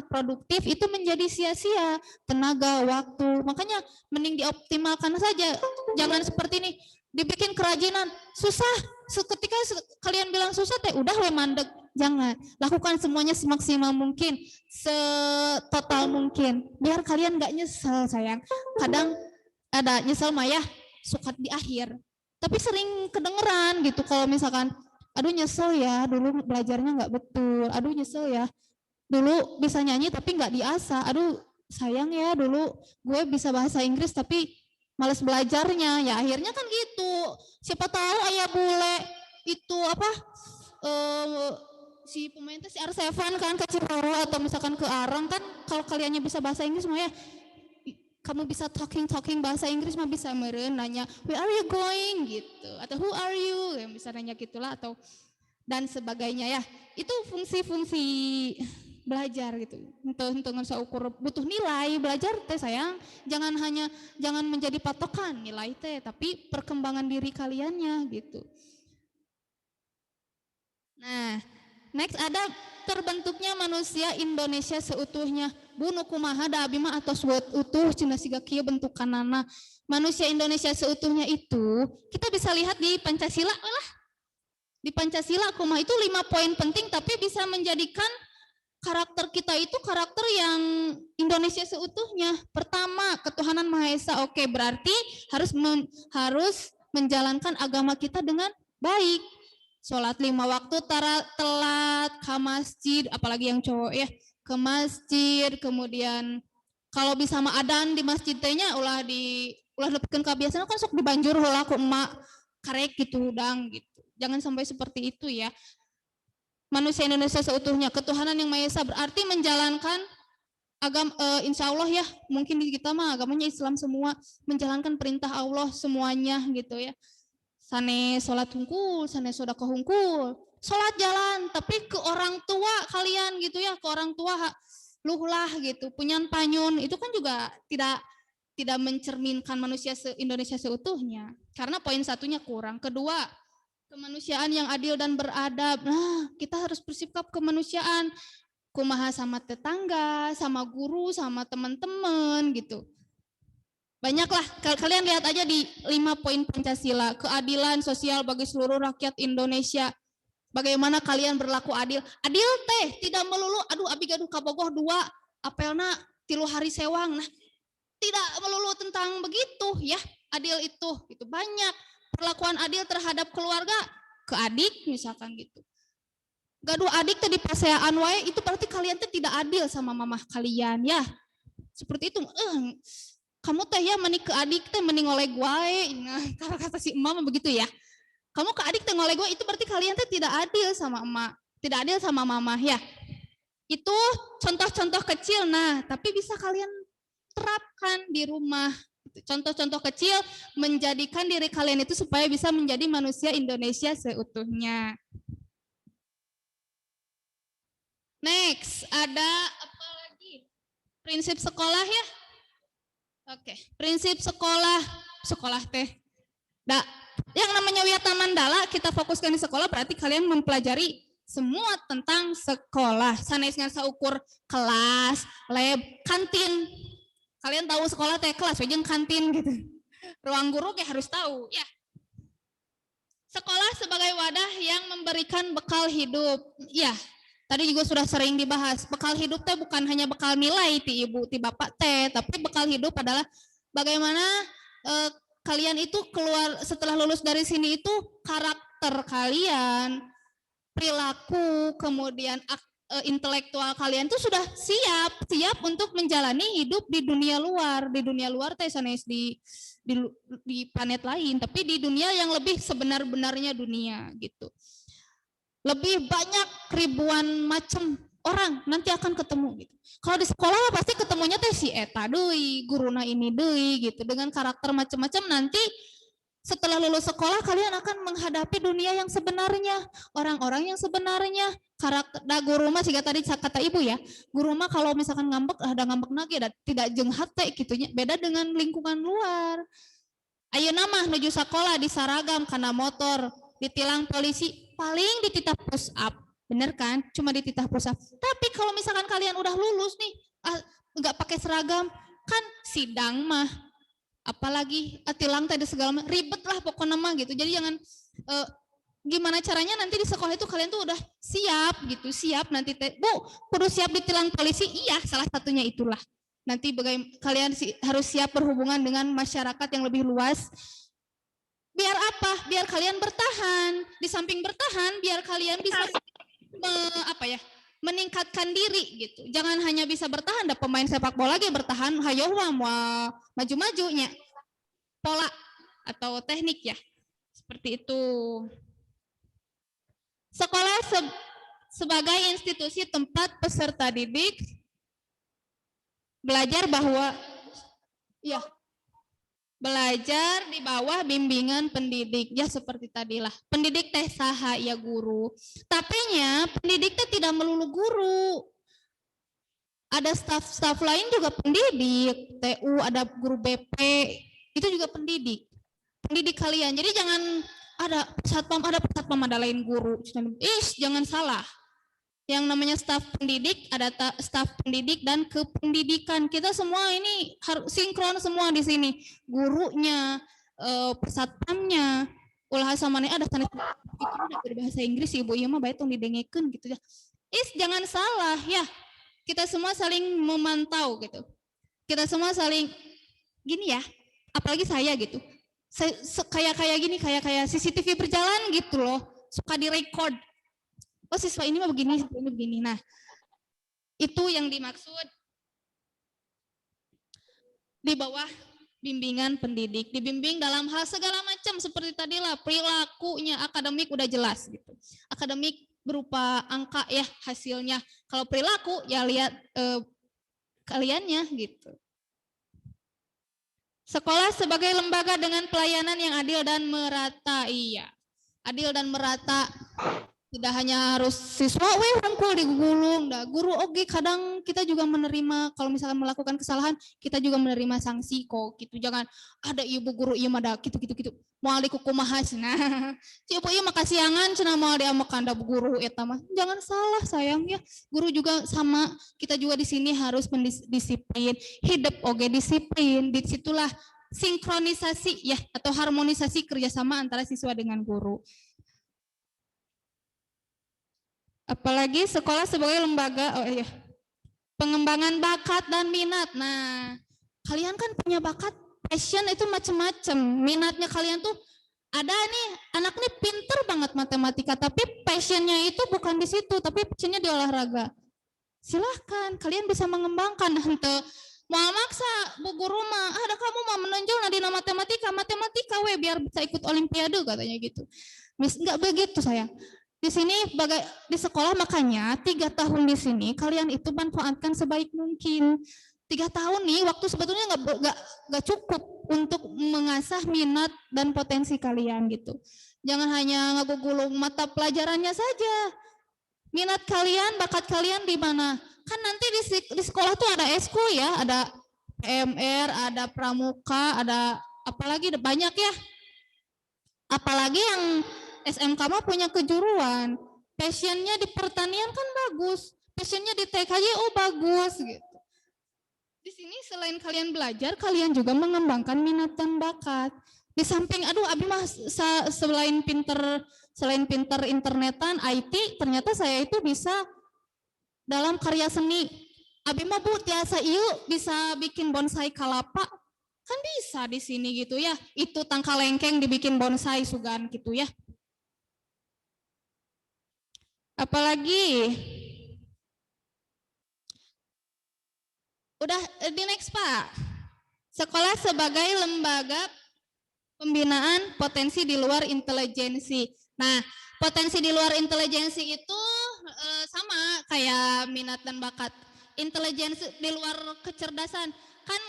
[SPEAKER 10] produktif itu menjadi sia-sia tenaga, waktu. Makanya mending dioptimalkan saja. Jangan seperti ini, dibikin kerajinan susah. Ketika kalian bilang susah teh udah we mandek. Jangan, lakukan semuanya semaksimal mungkin, setotal mungkin. Biar kalian gak nyesel sayang. Kadang ada nyesel mah ya, suka di akhir. Tapi sering kedengeran gitu kalau misalkan, aduh nyesel ya dulu belajarnya gak betul. Aduh nyesel ya dulu bisa nyanyi tapi gak diasah. Aduh sayang ya dulu gue bisa bahasa Inggris tapi males belajarnya. Ya akhirnya kan gitu. Siapa tahu ayah bule itu apa si pemain si R7 kan ke Ciparo atau misalkan ke Arang kan kalau kaliannya bisa bahasa Inggris mah ya kamu bisa talking bahasa Inggris mah bisa meureun nanya where are you going gitu atau who are you yang bisa nanya gitulah atau dan sebagainya ya. Itu fungsi-fungsi belajar gitu. Untuk nggak ukur butuh nilai belajar teh sayang. Jangan menjadi patokan nilai teh tapi perkembangan diri kaliannya gitu. Nah, next ada terbentuknya manusia Indonesia seutuhnya. Bu nu kumaha da abi mah atos utuh cenah siga kieu bentukanana. Manusia Indonesia seutuhnya itu kita bisa lihat di Pancasila lah. Di Pancasila kumaha itu 5 poin penting tapi bisa menjadikan karakter kita itu karakter yang Indonesia seutuhnya. Pertama, ketuhanan Maha Esa. Oke, berarti harus menjalankan agama kita dengan baik. Sholat 5 waktu telat, ke masjid, apalagi yang cowok ya, ke masjid, kemudian kalau bisa mah adan di masjid tehnya ulah lepikeun kebiasaan kan sok dibanjur heula ku emak karek gitu udang gitu. Jangan sampai seperti itu ya. Manusia Indonesia seutuhnya, ketuhanan yang Maha Esa berarti menjalankan agama insya Allah ya, mungkin di kita mah agamanya Islam semua, menjalankan perintah Allah semuanya gitu ya. Sane sholat hungkul, sane sedekah hungkul, sholat jalan, tapi ke orang tua kalian gitu ya, ke orang tua luhlah gitu, punyan panyun, itu kan juga tidak mencerminkan manusia Indonesia seutuhnya, karena poin satunya kurang. Kedua, kemanusiaan yang adil dan beradab. Nah, kita harus bersikap kemanusiaan, kumaha sama tetangga, sama guru, sama teman-teman gitu. Banyaklah, kalian lihat aja di 5 poin Pancasila, keadilan sosial bagi seluruh rakyat Indonesia. Bagaimana kalian berlaku adil? Adil teh tidak melulu, aduh abi gaduh kabogoh 2, apelna 3 hari sewang. Nah, tidak melulu tentang begitu ya. Adil itu banyak. Perlakuan adil terhadap keluarga, ke adik misalkan gitu. Gaduh adik teh di paseaan wae, itu berarti kalian teh tidak adil sama mamah kalian ya. Seperti itu. Kamu teh ya menik ke adik teh mending ngoleg wae. Nah, kalau kata si emak begitu ya. Kamu ke adik teh ngoleg wae itu berarti kalian teh tidak adil sama emak, tidak adil sama mamah ya. Itu contoh-contoh kecil. Nah, tapi bisa kalian terapkan di rumah. Contoh-contoh kecil menjadikan diri kalian itu supaya bisa menjadi manusia Indonesia seutuhnya. Next, ada apa lagi? Prinsip sekolah ya. Oke, prinsip sekolah teh. Yang namanya Wiyata Mandala kita fokuskan di sekolah berarti kalian mempelajari semua tentang sekolah. Sanesna saukur kelas, lab, kantin. Kalian tahu sekolah teh kelas jeung kantin gitu. Ruang guru kayak harus tahu ya. Sekolah sebagai wadah yang memberikan bekal hidup. Ya, tadi juga sudah sering dibahas. Bekal hidup teh bukan hanya bekal nilai ti ibu, ti bapak teh, tapi bekal hidup adalah bagaimana kalian itu keluar setelah lulus dari sini itu karakter kalian, perilaku, kemudian intelektual kalian tuh sudah siap untuk menjalani hidup di dunia luar. Di dunia luar teh sanes di planet lain, tapi di dunia yang lebih sebenar-benarnya dunia gitu. Lebih banyak ribuan macam orang nanti akan ketemu gitu. Kalau di sekolah pasti ketemunya teh si eta deui, guruna ini deui gitu, dengan karakter macam-macam. Nanti setelah lulus sekolah kalian akan menghadapi dunia yang sebenarnya, orang-orang yang sebenarnya. Karakter guru mah siga tadi kata ibu ya, guru mah kalau misalkan ngambek ada ngambek lagi, tidak jeung hate gitunya, beda dengan lingkungan luar. Ayeuna mah nuju sekolah disaragam karena motor, ditilang polisi, paling dititah push up, bener kan? Cuma dititah push up. Tapi kalau misalkan kalian udah lulus nih, nggak pakai seragam, kan sidang mah, apalagi tilang tadi segala ribet lah pokoknya mah gitu. Jadi jangan gimana caranya nanti di sekolah itu kalian tuh udah siap gitu, siap nanti Bu, kudu siap ditilang polisi, iya salah satunya itulah. Nanti kalian harus siap berhubungan dengan masyarakat yang lebih luas. Biar apa? Biar kalian bertahan. Di samping bertahan, biar kalian bisa meningkatkan diri gitu. Jangan hanya bisa bertahan, ada pemain sepak bola lagi bertahan, hayo mau maju-majunya. Pola atau teknik ya. Seperti itu. Sekolah sebagai institusi tempat peserta didik belajar belajar di bawah bimbingan pendidik. Ya seperti tadilah. Pendidik teh saha ya guru. Tapinya pendidik teh tidak melulu guru. Ada staf lain juga pendidik. TU, ada guru BP, itu juga pendidik. Pendidik kalian. Jadi jangan ada satpam, ada lain guru. Jangan salah. Yang namanya staf pendidik, ada staf pendidik dan kependidikan. Kita semua ini harus sinkron semua di sini. Gurunya, satpamnya, ulah samane ada sanes itu udah berbahasa Inggris ibu ieu mah bae tong didengekeun gitu ya. Jangan salah ya. Kita semua saling memantau gitu. Kita semua saling gini ya. Apalagi saya gitu. Kayak gini, kayak CCTV berjalan gitu loh, suka direkord. Oh siswa ini mah begini, siswa ini begini. Nah, itu yang dimaksud di bawah bimbingan pendidik. Dibimbing dalam hal segala macam seperti tadilah perilakunya, akademik udah jelas gitu. Akademik berupa angka ya hasilnya. Kalau perilaku ya lihat kaliannya gitu. Sekolah sebagai lembaga dengan pelayanan yang adil dan merata. Iya, adil dan merata. Tidak hanya harus siswa hungkul digulung. Guru oke, kadang kita juga menerima kalau misalkan melakukan kesalahan, kita juga menerima sanksi kok gitu. Jangan ada ibu guru ieu mah gitu. Moal dikukumaha cenah. Ibu ieu mah kasiangan cenah moal diamekan da guru eta mah. Jangan salah sayang ya. Guru juga sama, kita juga di sini harus mendisiplin. Hidup oke disiplin. Disitulah sinkronisasi ya atau harmonisasi kerjasama antara siswa dengan guru. Apalagi sekolah sebagai lembaga pengembangan bakat dan minat. Nah, kalian kan punya bakat, passion itu macam-macam. Minatnya kalian tuh ada nih, anak nih pinter banget matematika, tapi passionnya itu bukan di situ, tapi passionnya di olahraga. Silahkan, kalian bisa mengembangkan. Mau maksa bu guru mah, ada kamu mau menonjol di matematika biar bisa ikut olimpiade katanya gitu. Enggak begitu sayang. Di sini di sekolah makanya 3 tahun di sini kalian itu manfaatkan sebaik mungkin. 3 tahun nih waktu sebetulnya nggak cukup untuk mengasah minat dan potensi kalian gitu. Jangan hanya ngagugulung mata pelajarannya saja. Minat kalian, bakat kalian di mana? Kan nanti di sekolah tuh ada eskul ya, ada PMR, ada pramuka, ada apalagi banyak ya. Apalagi yang SMK mah punya kejuruan, passionnya di pertanian kan bagus, passionnya di TKJ bagus gitu. Di sini selain kalian belajar, kalian juga mengembangkan minat dan bakat. Di samping, abi mah selain pinter internetan, IT, ternyata saya itu bisa dalam karya seni. Abi mah bu tiasa bisa bikin bonsai kalapa, kan bisa di sini gitu ya. Itu tangka lengkeng dibikin bonsai sugan gitu ya. Apalagi Udah di next Pak. Sekolah sebagai lembaga pembinaan potensi di luar intelijensi. Nah, potensi di luar intelijensi itu sama kayak minat dan bakat. Intelijensi di luar kecerdasan. Kan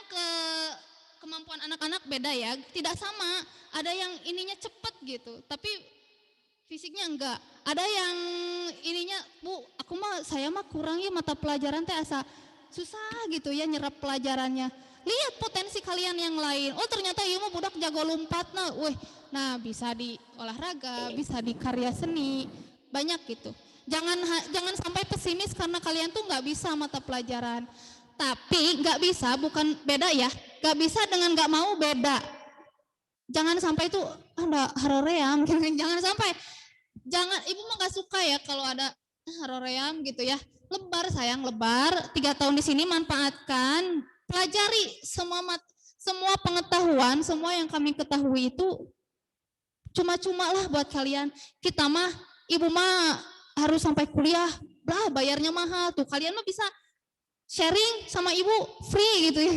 [SPEAKER 10] kemampuan anak-anak beda ya, tidak sama. Ada yang ininya cepat gitu, tapi fisiknya enggak. Ada yang ininya, Bu, saya mah kurang ya mata pelajaran teh asa susah gitu ya nyerap pelajarannya. Lihat potensi kalian yang lain. Oh ternyata ieu mah budak jago lompat nah. Nah bisa di olahraga, bisa di karya seni, banyak gitu. Jangan sampai pesimis karena kalian tuh nggak bisa mata pelajaran. Tapi nggak bisa bukan beda ya. Nggak bisa dengan nggak mau beda. Jangan sampai itu ada haroream. Jangan sampai. Ibu mah nggak suka ya kalau ada haroream gitu ya. Lebar sayang, lebar. 3 tahun di sini manfaatkan. Pelajari semua pengetahuan, semua yang kami ketahui itu cuma-cuma lah buat kalian. Kita mah, ibu mah harus sampai kuliah, bayarnya mahal tuh. Kalian mah bisa sharing sama ibu free gitu ya.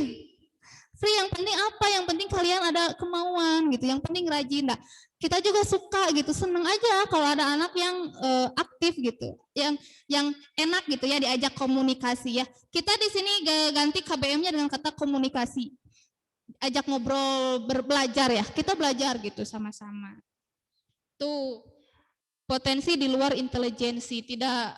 [SPEAKER 10] Free, yang penting apa? Yang penting kalian ada kemauan gitu. Yang penting rajin. Nah, kita juga suka gitu, seneng aja kalau ada anak yang aktif gitu, yang enak gitu ya diajak komunikasi ya. Kita di sini ganti KBM-nya dengan kata komunikasi, ajak ngobrol, belajar ya. Kita belajar gitu sama-sama. Tuh potensi di luar intelijensi, tidak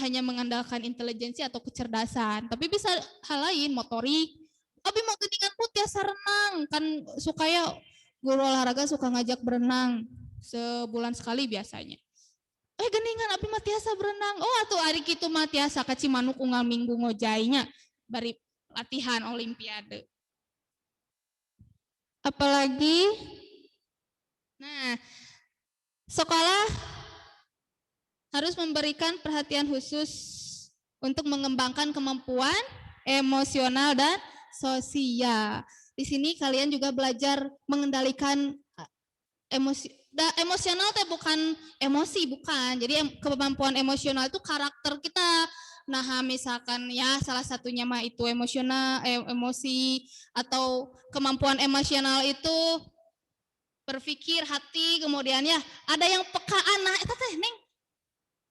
[SPEAKER 10] hanya mengandalkan intelijensi atau kecerdasan, tapi bisa hal lain, motorik. Abi mau geningan putih renang kan suka ya. Guru olahraga suka ngajak berenang sebulan sekali biasanya. Geningan abi mah tiasa berenang. Oh atuh ari kitu mah tiasa ka Cimanuk unggal minggu ngojainya bari latihan olimpiade. Apalagi nah, sekolah harus memberikan perhatian khusus untuk mengembangkan kemampuan emosional dan sosial. Di sini kalian juga belajar mengendalikan emosi. Emosional teh bukan emosi, bukan. Jadi kemampuan emosional itu karakter kita. Nah, misalkan ya salah satunya mah itu emosi atau kemampuan emosional itu berpikir, hati, kemudian ya ada yang pekaan. Nah, eta teh Neng.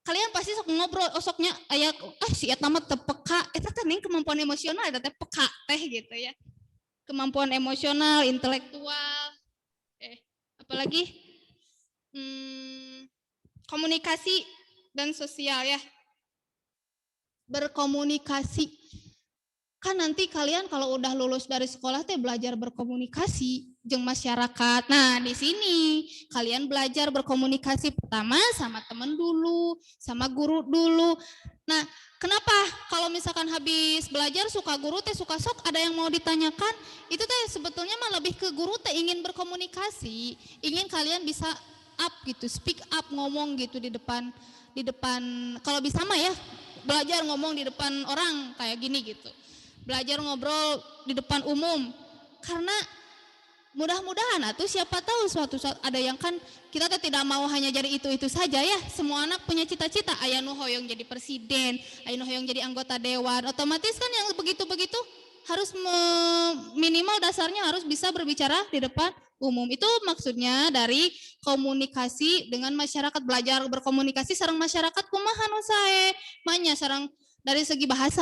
[SPEAKER 10] Kalian pasti sok ngobrol, soknya aya si eta mah teu peka. Eta teh Neng kemampuan emosional eta teh peka teh gitu ya. Kemampuan emosional, intelektual, apalagi komunikasi dan sosial ya. Berkomunikasi. Kan nanti kalian kalau udah lulus dari sekolah teh belajar berkomunikasi jeung masyarakat. Nah, di sini kalian belajar berkomunikasi pertama sama teman dulu, sama guru dulu. Nah, kenapa kalau misalkan habis belajar suka guru teh suka sok ada yang mau ditanyakan, itu teh sebetulnya mah lebih ke guru teh ingin berkomunikasi, ingin kalian bisa up gitu, speak up, ngomong gitu di depan kalau bisa mah ya belajar ngomong di depan orang kayak gini gitu. Belajar ngobrol di depan umum karena mudah-mudahan atuh siapa tahu suatu saat ada yang kan kita tidak mau hanya jadi itu saja ya. Semua anak punya cita-cita, aya nu hoyong jadi presiden, aya nu hoyong jadi anggota dewan. Otomatis kan yang begitu-begitu harus minimal dasarnya harus bisa berbicara di depan umum. Itu maksudnya dari komunikasi dengan masyarakat, belajar berkomunikasi sareng masyarakat kumaha nu sae manya sareng dari segi bahasa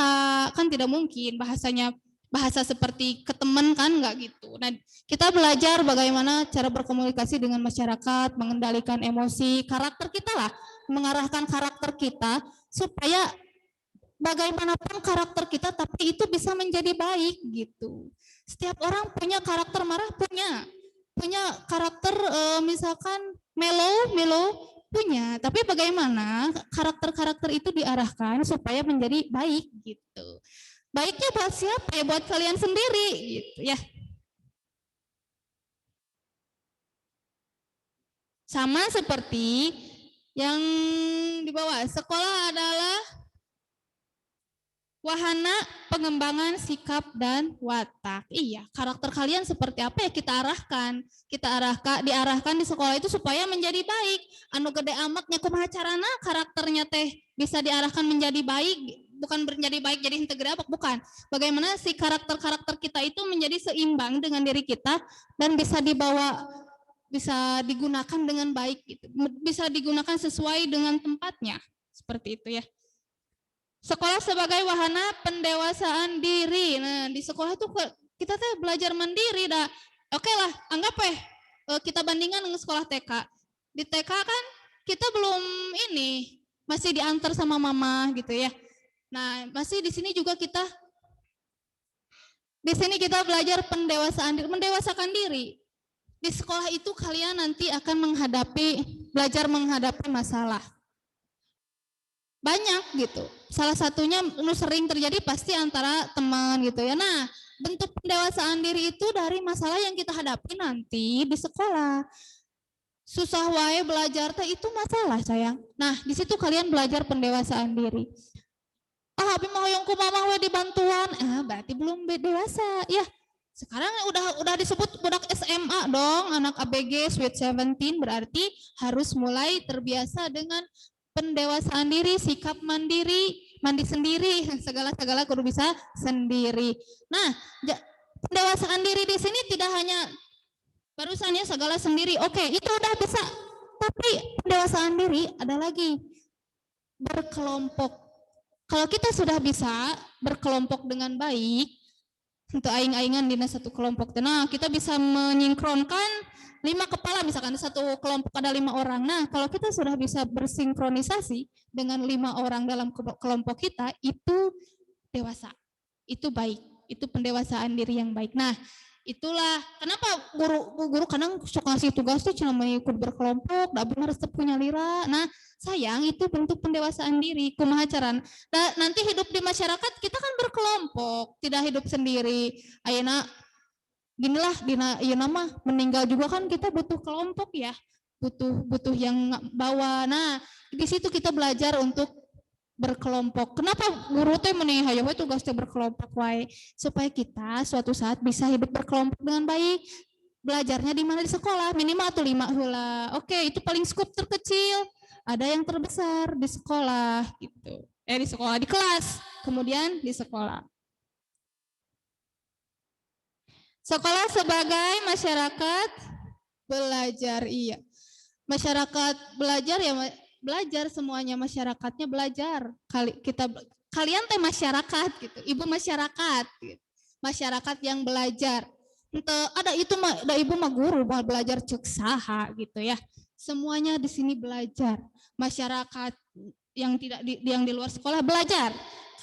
[SPEAKER 10] kan tidak mungkin bahasa seperti ke teman kan enggak gitu. Nah, kita belajar bagaimana cara berkomunikasi dengan masyarakat, mengendalikan emosi, karakter kita lah, mengarahkan karakter kita supaya bagaimanapun karakter kita tapi itu bisa menjadi baik gitu. Setiap orang punya karakter marah, punya karakter misalkan mellow punya, tapi bagaimana karakter-karakter itu diarahkan supaya menjadi baik gitu. Baiknya buat siapa ya? Buat kalian sendiri gitu ya. Sama seperti yang di bawah, sekolah adalah wahana pengembangan sikap dan watak. Iya, karakter kalian seperti apa ya kita arahkan. Diarahkan di sekolah itu supaya menjadi baik. Anu gede amatnya kumaha carana karakternya teh bisa diarahkan menjadi baik. bukan menjadi baik jadi henteu gerabak, bukan. Bagaimana si karakter-karakter kita itu menjadi seimbang dengan diri kita dan bisa digunakan dengan baik gitu. Bisa digunakan sesuai dengan tempatnya. Seperti itu ya. Sekolah sebagai wahana pendewasaan diri. Nah, di sekolah tuh kita tuh belajar mandiri dah. Oke lah, anggap kita bandingkan dengan sekolah TK. Di TK kan kita belum masih diantar sama mama gitu ya. Nah, masih di sini juga kita belajar mendewasakan diri. Di sekolah itu kalian nanti akan belajar menghadapi masalah. Banyak gitu. Salah satunya sering terjadi pasti antara teman gitu ya. Nah, bentuk pendewasaan diri itu dari masalah yang kita hadapi nanti di sekolah. Susah wae belajar teh itu masalah sayang. Nah, di situ kalian belajar pendewasaan diri. Abi mau yang kumaha we dibantuan. Berarti belum dewasa ya. Sekarang udah disebut budak SMA dong, anak ABG Sweet 17 berarti harus mulai terbiasa dengan pendewasaan diri, sikap mandiri, mandi sendiri, segala kudu bisa sendiri. Nah, pendewasaan diri di sini tidak hanya barusan ya segala sendiri. Oke, itu udah bisa. Tapi pendewasaan diri ada lagi berkelompok. Kalau kita sudah bisa berkelompok dengan baik, untuk aing-aingan di satu kelompok. Nah, kita bisa menyinkronkan 5 kepala, misalkan satu kelompok ada 5 orang. Nah, kalau kita sudah bisa bersinkronisasi dengan 5 orang dalam kelompok kita, itu dewasa, itu baik, itu pendewasaan diri yang baik. Nah, itulah kenapa guru kadang suka ngasih tugas tuh cuma ikut berkelompok, dak bener resep punya lira. Nah, sayang itu bentuk pendewasaan diri, kumaha caran. Nanti hidup di masyarakat kita kan berkelompok, tidak hidup sendiri. Ayeuna ginilah ayeuna mah meninggal juga kan kita butuh kelompok ya. Butuh yang bawa. Nah, di situ kita belajar untuk berkelompok. Kenapa guru teh meuni hayo we tugas teh berkelompok wae? Supaya kita suatu saat bisa hidup berkelompok dengan baik. Belajarnya di mana? Di sekolah, minimal atau 5 heula. Oke, itu paling skup terkecil. Ada yang terbesar di sekolah gitu. Di sekolah, di kelas, kemudian di sekolah. Sekolah sebagai masyarakat belajar, iya. Masyarakat belajar ya, belajar semuanya, masyarakatnya belajar. Kalian teh masyarakat gitu, ibu masyarakat gitu. Masyarakat yang belajar. Ada ibu mah guru mau belajar cek saha gitu ya. Semuanya di sini belajar. Masyarakat yang yang di luar sekolah belajar.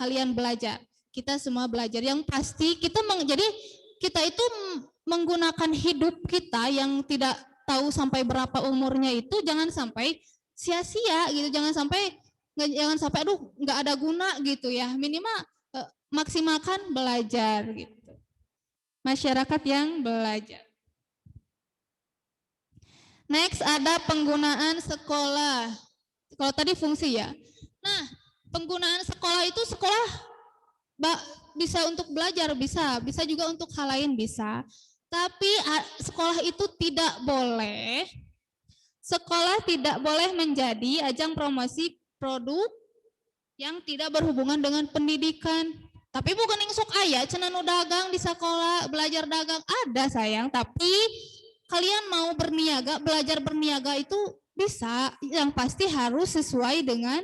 [SPEAKER 10] Kalian belajar. Kita semua belajar. Yang pasti jadi kita itu menggunakan hidup kita yang tidak tahu sampai berapa umurnya itu jangan sampai sia-sia gitu, jangan sampai aduh nggak ada guna gitu ya. Minimal maksimalkan belajar gitu. Masyarakat yang belajar. Next ada penggunaan sekolah. Kalau tadi fungsi ya. Nah, penggunaan sekolah itu bisa untuk belajar, bisa juga untuk hal lain bisa. Tapi sekolah itu sekolah tidak boleh menjadi ajang promosi produk yang tidak berhubungan dengan pendidikan. Tapi bukan yang sok aya cenah nu dagang di sekolah, belajar dagang ada sayang, tapi kalian mau belajar berniaga itu bisa, yang pasti harus sesuai dengan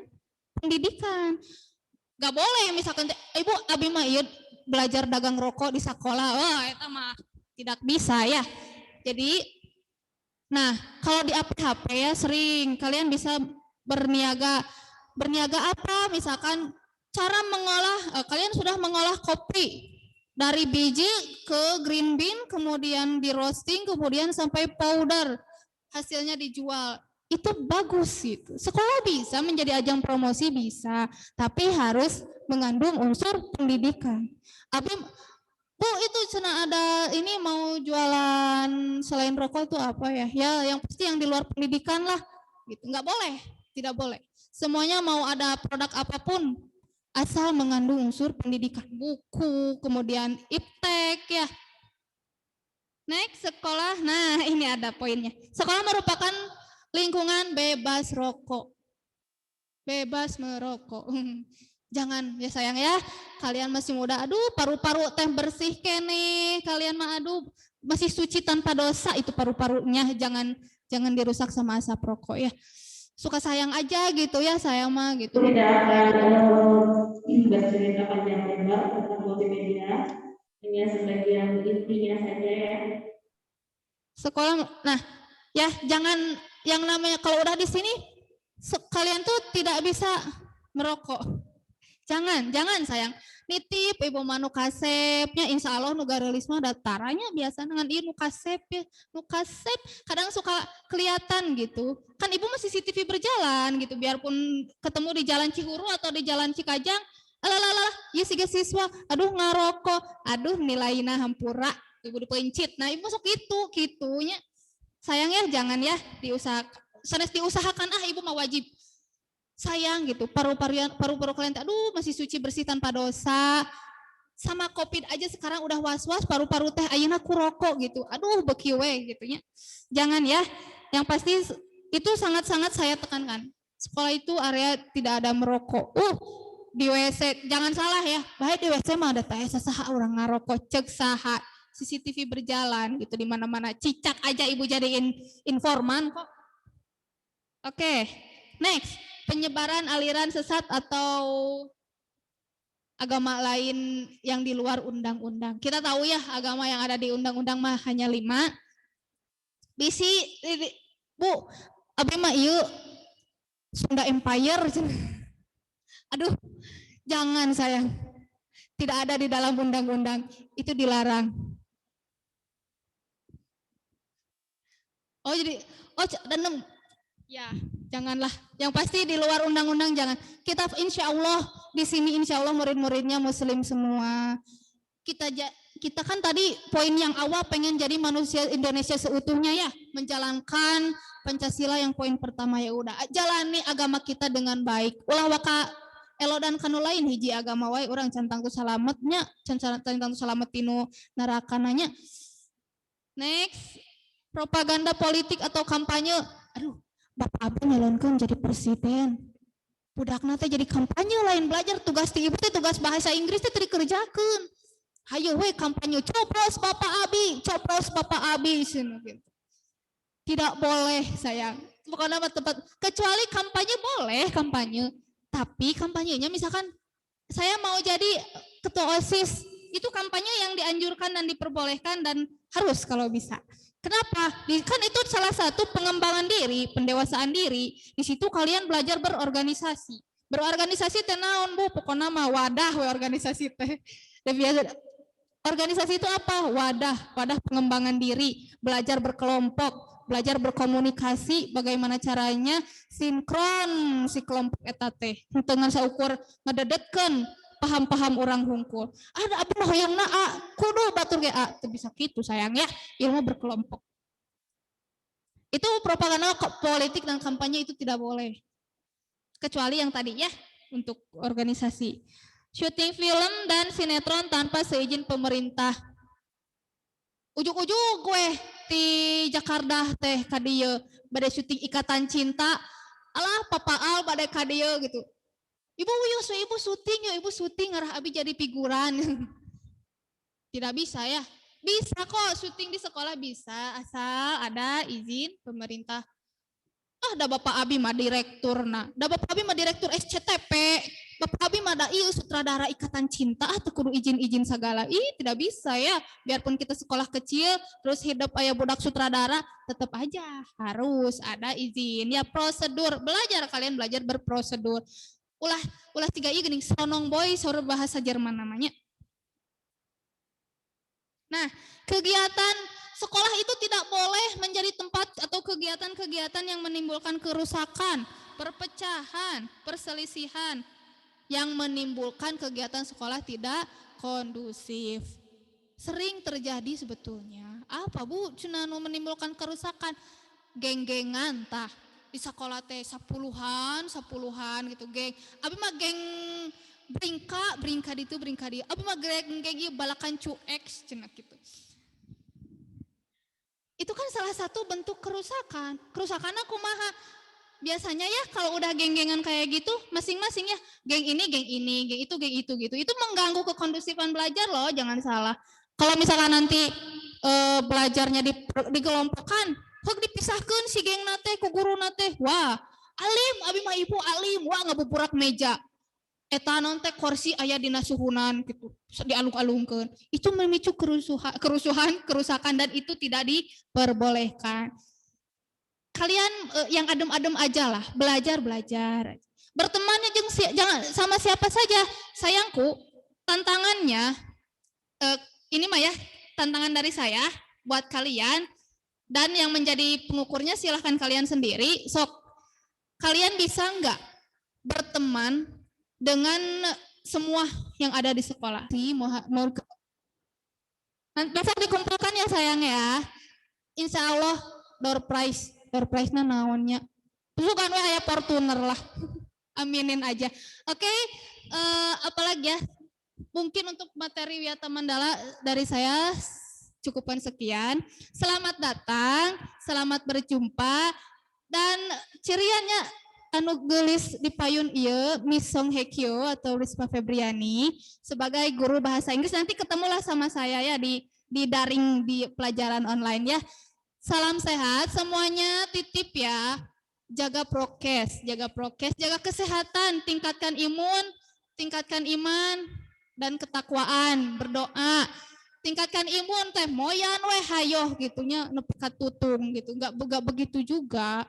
[SPEAKER 10] pendidikan. Gak boleh misalkan ibu abi mah belajar dagang rokok di sekolah, wah itu mah tidak bisa ya. Jadi, nah kalau di HP ya sering kalian bisa berniaga apa? Misalkan cara kalian sudah mengolah kopi dari biji ke green bean, kemudian di roasting, kemudian sampai powder, hasilnya dijual. Itu bagus gitu. Sekolah bisa menjadi ajang promosi bisa, tapi harus mengandung unsur pendidikan. Bu itu cenah ada ini mau jualan selain rokok itu apa ya? Ya yang pasti yang di luar pendidikan lah. Gitu. Nggak boleh, tidak boleh. Semuanya mau ada produk apapun asal mengandung unsur pendidikan, buku, kemudian iptek ya. Next, sekolah. Nah, ini ada poinnya. Sekolah merupakan lingkungan bebas rokok. Bebas merokok. Jangan ya sayang ya, kalian masih muda, aduh paru-paru teh bersih kene, kalian mah aduh masih suci tanpa dosa itu paru-parunya, jangan dirusak sama asap rokok ya. Suka sayang aja gitu ya, sayang mah gitu.
[SPEAKER 3] Tidak akan bercerita panjang lebar tentang multimedia, hanya sebagian intinya saja ya.
[SPEAKER 10] Sekolah, nah ya jangan yang namanya kalau udah di sini kalian tuh tidak bisa merokok. Jangan sayang. Nitip ibu manu kasepnya, insya Allah nu garelis mah dataranya biasa dengan ieu nu kasep ya, nu kasep kadang suka kelihatan gitu. Kan ibu masih CCTV berjalan gitu, biarpun ketemu di jalan Cihuru atau di jalan Cikajang, alah, ya siswa, aduh ngarokok, aduh nilainya hampura, ibu dipencit. Nah ibu masuk gitunya. Sayang ya, jangan ya diusahakan ibu mah wajib. Sayang gitu, paru-paru kalian aduh masih suci bersih tanpa dosa. Sama COVID aja sekarang udah was-was, paru-paru teh ayeuna ku rokok gitu. Aduh beki we gitu nya. Jangan ya. Yang pasti itu sangat-sangat saya tekankan. Sekolah itu area tidak ada merokok. Di WC jangan salah ya. Baik di WC mah ada teh saha orang ngarokok cek saha. CCTV berjalan gitu di mana-mana. Cicak aja ibu jadiin informan kok. Oke. Next. Penyebaran aliran sesat atau agama lain yang di luar undang-undang. Kita tahu ya agama yang ada di undang-undang mah hanya 5. Bisi, Bu, abdi mah ieu Sunda Empire. Aduh, jangan sayang. Tidak ada di dalam undang-undang, itu dilarang. Dan ya, janganlah. Yang pasti di luar undang-undang jangan. Kita insya Allah di sini insya Allah murid-muridnya Muslim semua. Kita kan tadi poin yang awal pengen jadi manusia Indonesia seutuhnya ya, menjalankan Pancasila yang poin pertama ya udah jalani agama kita dengan baik. Ulah waka elo dan kanu lain hiji agama wae urang can tangtu salametnya, can tangtu salamet tinu narakananya. Next, propaganda politik atau kampanye. Aduh, Bapak Abi nyalonkeun jadi presiden. Budakna teh jadi kampanye lain belajar tugas ti ibu teh tugas bahasa Inggris teh teu dikerjakeun. Hayo we kampanye copros Bapak Abi gitu. Tidak boleh sayang. Bukan apa tempat kecuali kampanye boleh kampanye. Tapi kampanyenya misalkan saya mau jadi ketua OSIS, itu kampanye yang dianjurkan dan diperbolehkan dan harus kalau bisa. Kenapa? Kan itu salah satu pengembangan diri, pendewasaan diri. Di situ kalian belajar berorganisasi. Berorganisasi teh naon Bu? Pokoknya mah wadah we organisasi teh. Organisasi itu apa? Wadah pengembangan diri, belajar berkelompok, belajar berkomunikasi, bagaimana caranya sinkron si kelompok eta teh. Dengan saukur ngededetkeun paham-paham orang hungkul. Ada abdi mah hoyongna kudu batur ge teu bisa kitu sayang ya. Ilmu berkelompok. Itu propaganda politik dan kampanye itu tidak boleh. Kecuali yang tadi ya untuk organisasi. Syuting film dan sinetron tanpa seizin pemerintah. Ujuk-ujuk gue di Jakarta teh kadieu bade syuting Ikatan Cinta. Alah Papa Al bade kadieu gitu. Ibu syuting ngarah abi jadi figuran. Tidak bisa ya. Bisa kok syuting di sekolah bisa asal ada izin pemerintah. Da Bapak Abi mah direkturna. Da Bapak Abi mah direktur SCTP. Bapak Abi mah da ieu sutradara Ikatan Cinta teu kudu izin-izin segala. Tidak bisa ya. Biarpun kita sekolah kecil terus hidup aya budak sutradara, tetap aja harus ada izin. Ya prosedur, kalian belajar berprosedur. Ulah 3 ieu geuning sonong boy sore bahasa Jerman namanya. Nah, kegiatan sekolah itu tidak boleh menjadi tempat atau kegiatan-kegiatan yang menimbulkan kerusakan, perpecahan, perselisihan, yang menimbulkan kegiatan sekolah tidak kondusif. Sering terjadi sebetulnya. Apa Bu? Cuma menimbulkan kerusakan. Geng-gengan tah. Di sekolah teh sepuluhan gitu geng. Abi mah geng bringka ditu bringka dia. Abi mah geng ieu balakan cuek cenah gitu. Itu kan salah satu bentuk kerusakan. Kerusakanna kumaha? biasanya ya kalau udah geng-gengan kayak gitu, masing-masing ya, geng ini, geng itu gitu. Itu mengganggu kekondusifan belajar loh, jangan salah. Kalau misalkan nanti belajarnya dikelompokkan, hok dipisahkan si geng nate ku guru nate. Wah, alim, abi mah ibu alim, wah ngabuburak meja. Eta non teh kursi aya dina suhunan gitu, dialung-alungkeun. Itu memicu kerusakan dan itu tidak diperbolehkan. Kalian yang adem-adem aja lah, belajar. Bertemannya jangan sama siapa saja. Sayangku, tantangannya ini mah ya, tantangan dari saya buat kalian, dan yang menjadi pengukurnya silahkan kalian sendiri. Sok, kalian bisa nggak berteman dengan semua yang ada di sekolah? Bisa dikumpulkan ya sayang ya. Insya Allah door prize-nya naonnya. Bukan aya Fortuner lah. Aminin aja. Oke, apalagi ya? Mungkin untuk materi Wiyata Mandala dari saya cukupkan sekian. Selamat datang, selamat berjumpa, dan ciriannya anu gelis di payun ieu Miss Song Hye Kyo atau Risma Febriani sebagai guru bahasa Inggris. Nanti ketemulah sama saya ya di daring di pelajaran online ya. Salam sehat semuanya, titip ya. Jaga prokes, jaga kesehatan, tingkatkan imun, tingkatkan iman dan ketakwaan, berdoa. Tingkatkan imun teh moyan weh hayoh gitunya nepi ka tutung gitu. Enggak begitu juga.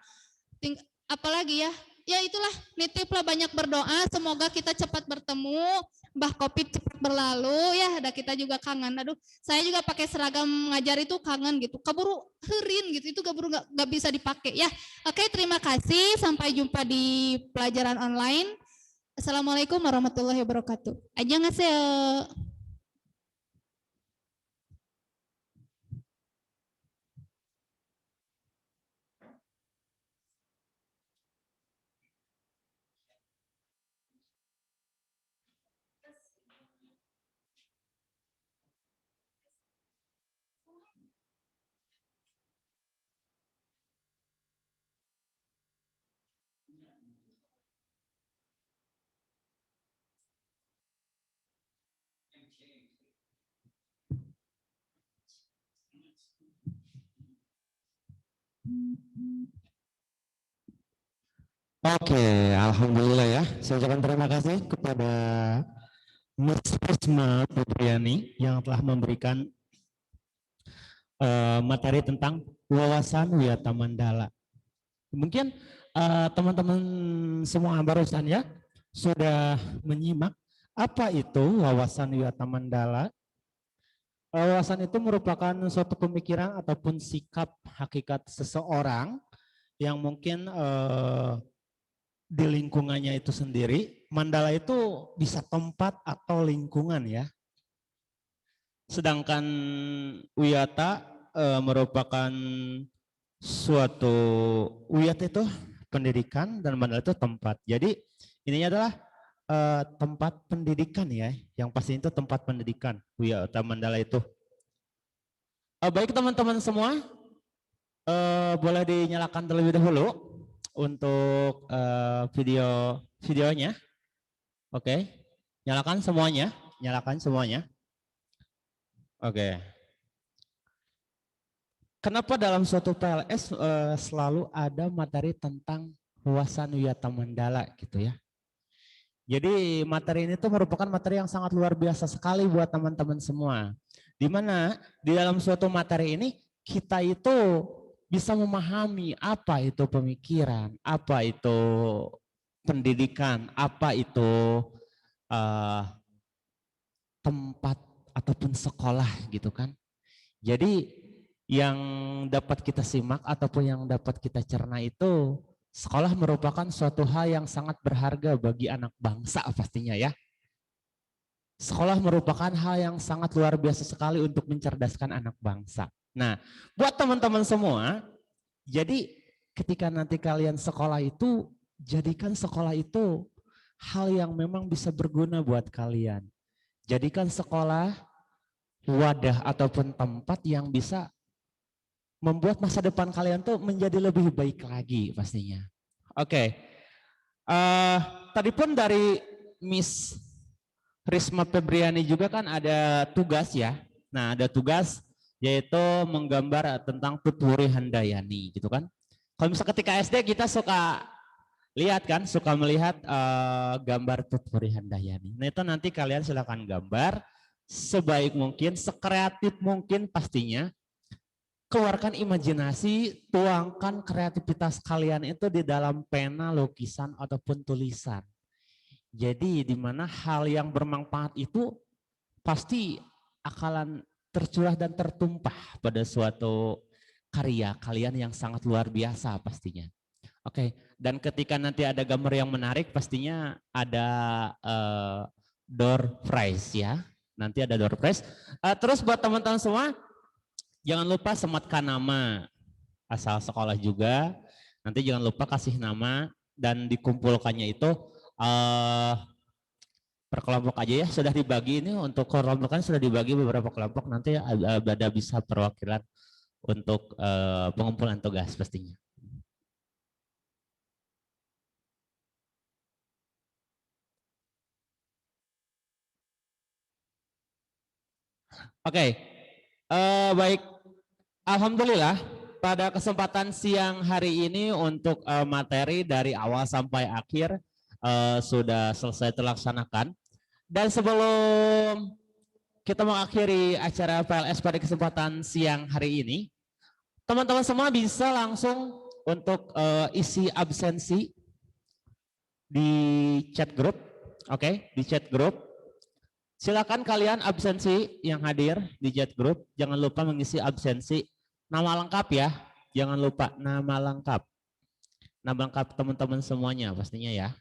[SPEAKER 10] Apalagi ya? Ya itulah, nitiplah banyak berdoa, semoga kita cepat bertemu, Mbah Covid cepat berlalu ya, ada kita juga kangen. Aduh, saya juga pakai seragam ngajar itu kangen gitu. Kaburu heurin gitu, itu kaburu nggak bisa dipakai ya. Oke, terima kasih, sampai jumpa di pelajaran online. Assalamualaikum warahmatullahi wabarakatuh. Annyeonghaseyo.
[SPEAKER 9] Oke, alhamdulillah ya. Saya ucapkan terima kasih kepada Ms. Risma Febriani yang telah memberikan materi tentang wawasan Wiyata Mandala. Mungkin teman-teman semua barusan ya sudah menyimak apa itu wawasan Wiyata Mandala. Wawasan itu merupakan suatu pemikiran ataupun sikap hakikat seseorang yang mungkin di lingkungannya itu sendiri. Mandala itu bisa tempat atau lingkungan ya. Sedangkan Wiyata merupakan suatu, Wiyata itu pendidikan dan Mandala itu tempat. Jadi ini adalah tempat pendidikan ya, yang pasti itu tempat pendidikan Wiyata Mandala itu. Baik teman-teman semua, boleh dinyalakan terlebih dahulu untuk videonya. Oke, nyalakan semuanya. Oke. Kenapa dalam suatu PLS selalu ada materi tentang wawasan Wiyata Mandala gitu ya? Jadi materi ini tuh merupakan materi yang sangat luar biasa sekali buat teman-teman semua. Di mana di dalam suatu materi ini kita itu bisa memahami apa itu pemikiran, apa itu pendidikan, apa itu tempat ataupun sekolah gitu kan. Jadi yang dapat kita simak ataupun yang dapat kita cerna itu, sekolah merupakan suatu hal yang sangat berharga bagi anak bangsa pastinya ya. Sekolah merupakan hal yang sangat luar biasa sekali untuk mencerdaskan anak bangsa. Nah, buat teman-teman semua, jadi ketika nanti kalian sekolah itu, jadikan sekolah itu hal yang memang bisa berguna buat kalian. Jadikan sekolah wadah ataupun tempat yang bisa membuat masa depan kalian tuh menjadi lebih baik lagi pastinya. Oke. Tadi pun dari Miss Risma Febriani juga kan ada tugas ya. Nah, ada tugas yaitu menggambar tentang Tutwuri Handayani gitu kan. Kalau misalnya ketika SD kita suka lihat kan, suka melihat gambar Tutwuri Handayani. Nah, itu nanti kalian silakan gambar sebaik mungkin, sekreatif mungkin pastinya. Keluarkan imajinasi, tuangkan kreativitas kalian itu di dalam pena, lukisan, ataupun tulisan. Jadi di mana hal yang bermanfaat itu pasti akan tercurah dan tertumpah pada suatu karya kalian yang sangat luar biasa pastinya. Oke, dan ketika nanti ada gambar yang menarik pastinya ada door prize ya. Nanti ada door prize. Terus buat teman-teman semua, jangan lupa sematkan nama asal sekolah juga. Nanti jangan lupa kasih nama dan dikumpulkannya itu per kelompok aja ya. Sudah dibagi ini untuk kelompokan sudah dibagi beberapa kelompok. Nanti ada bisa perwakilan untuk pengumpulan tugas pastinya. Oke, baik. Alhamdulillah pada kesempatan siang hari ini untuk materi dari awal sampai akhir sudah selesai terlaksanakan. Dan sebelum kita mengakhiri acara PLS pada kesempatan siang hari ini, teman-teman semua bisa langsung untuk isi absensi di chat group. Oke, di chat group. Silakan kalian absensi yang hadir di chat group, jangan lupa mengisi absensi nama lengkap ya, jangan lupa nama lengkap teman-teman semuanya pastinya ya.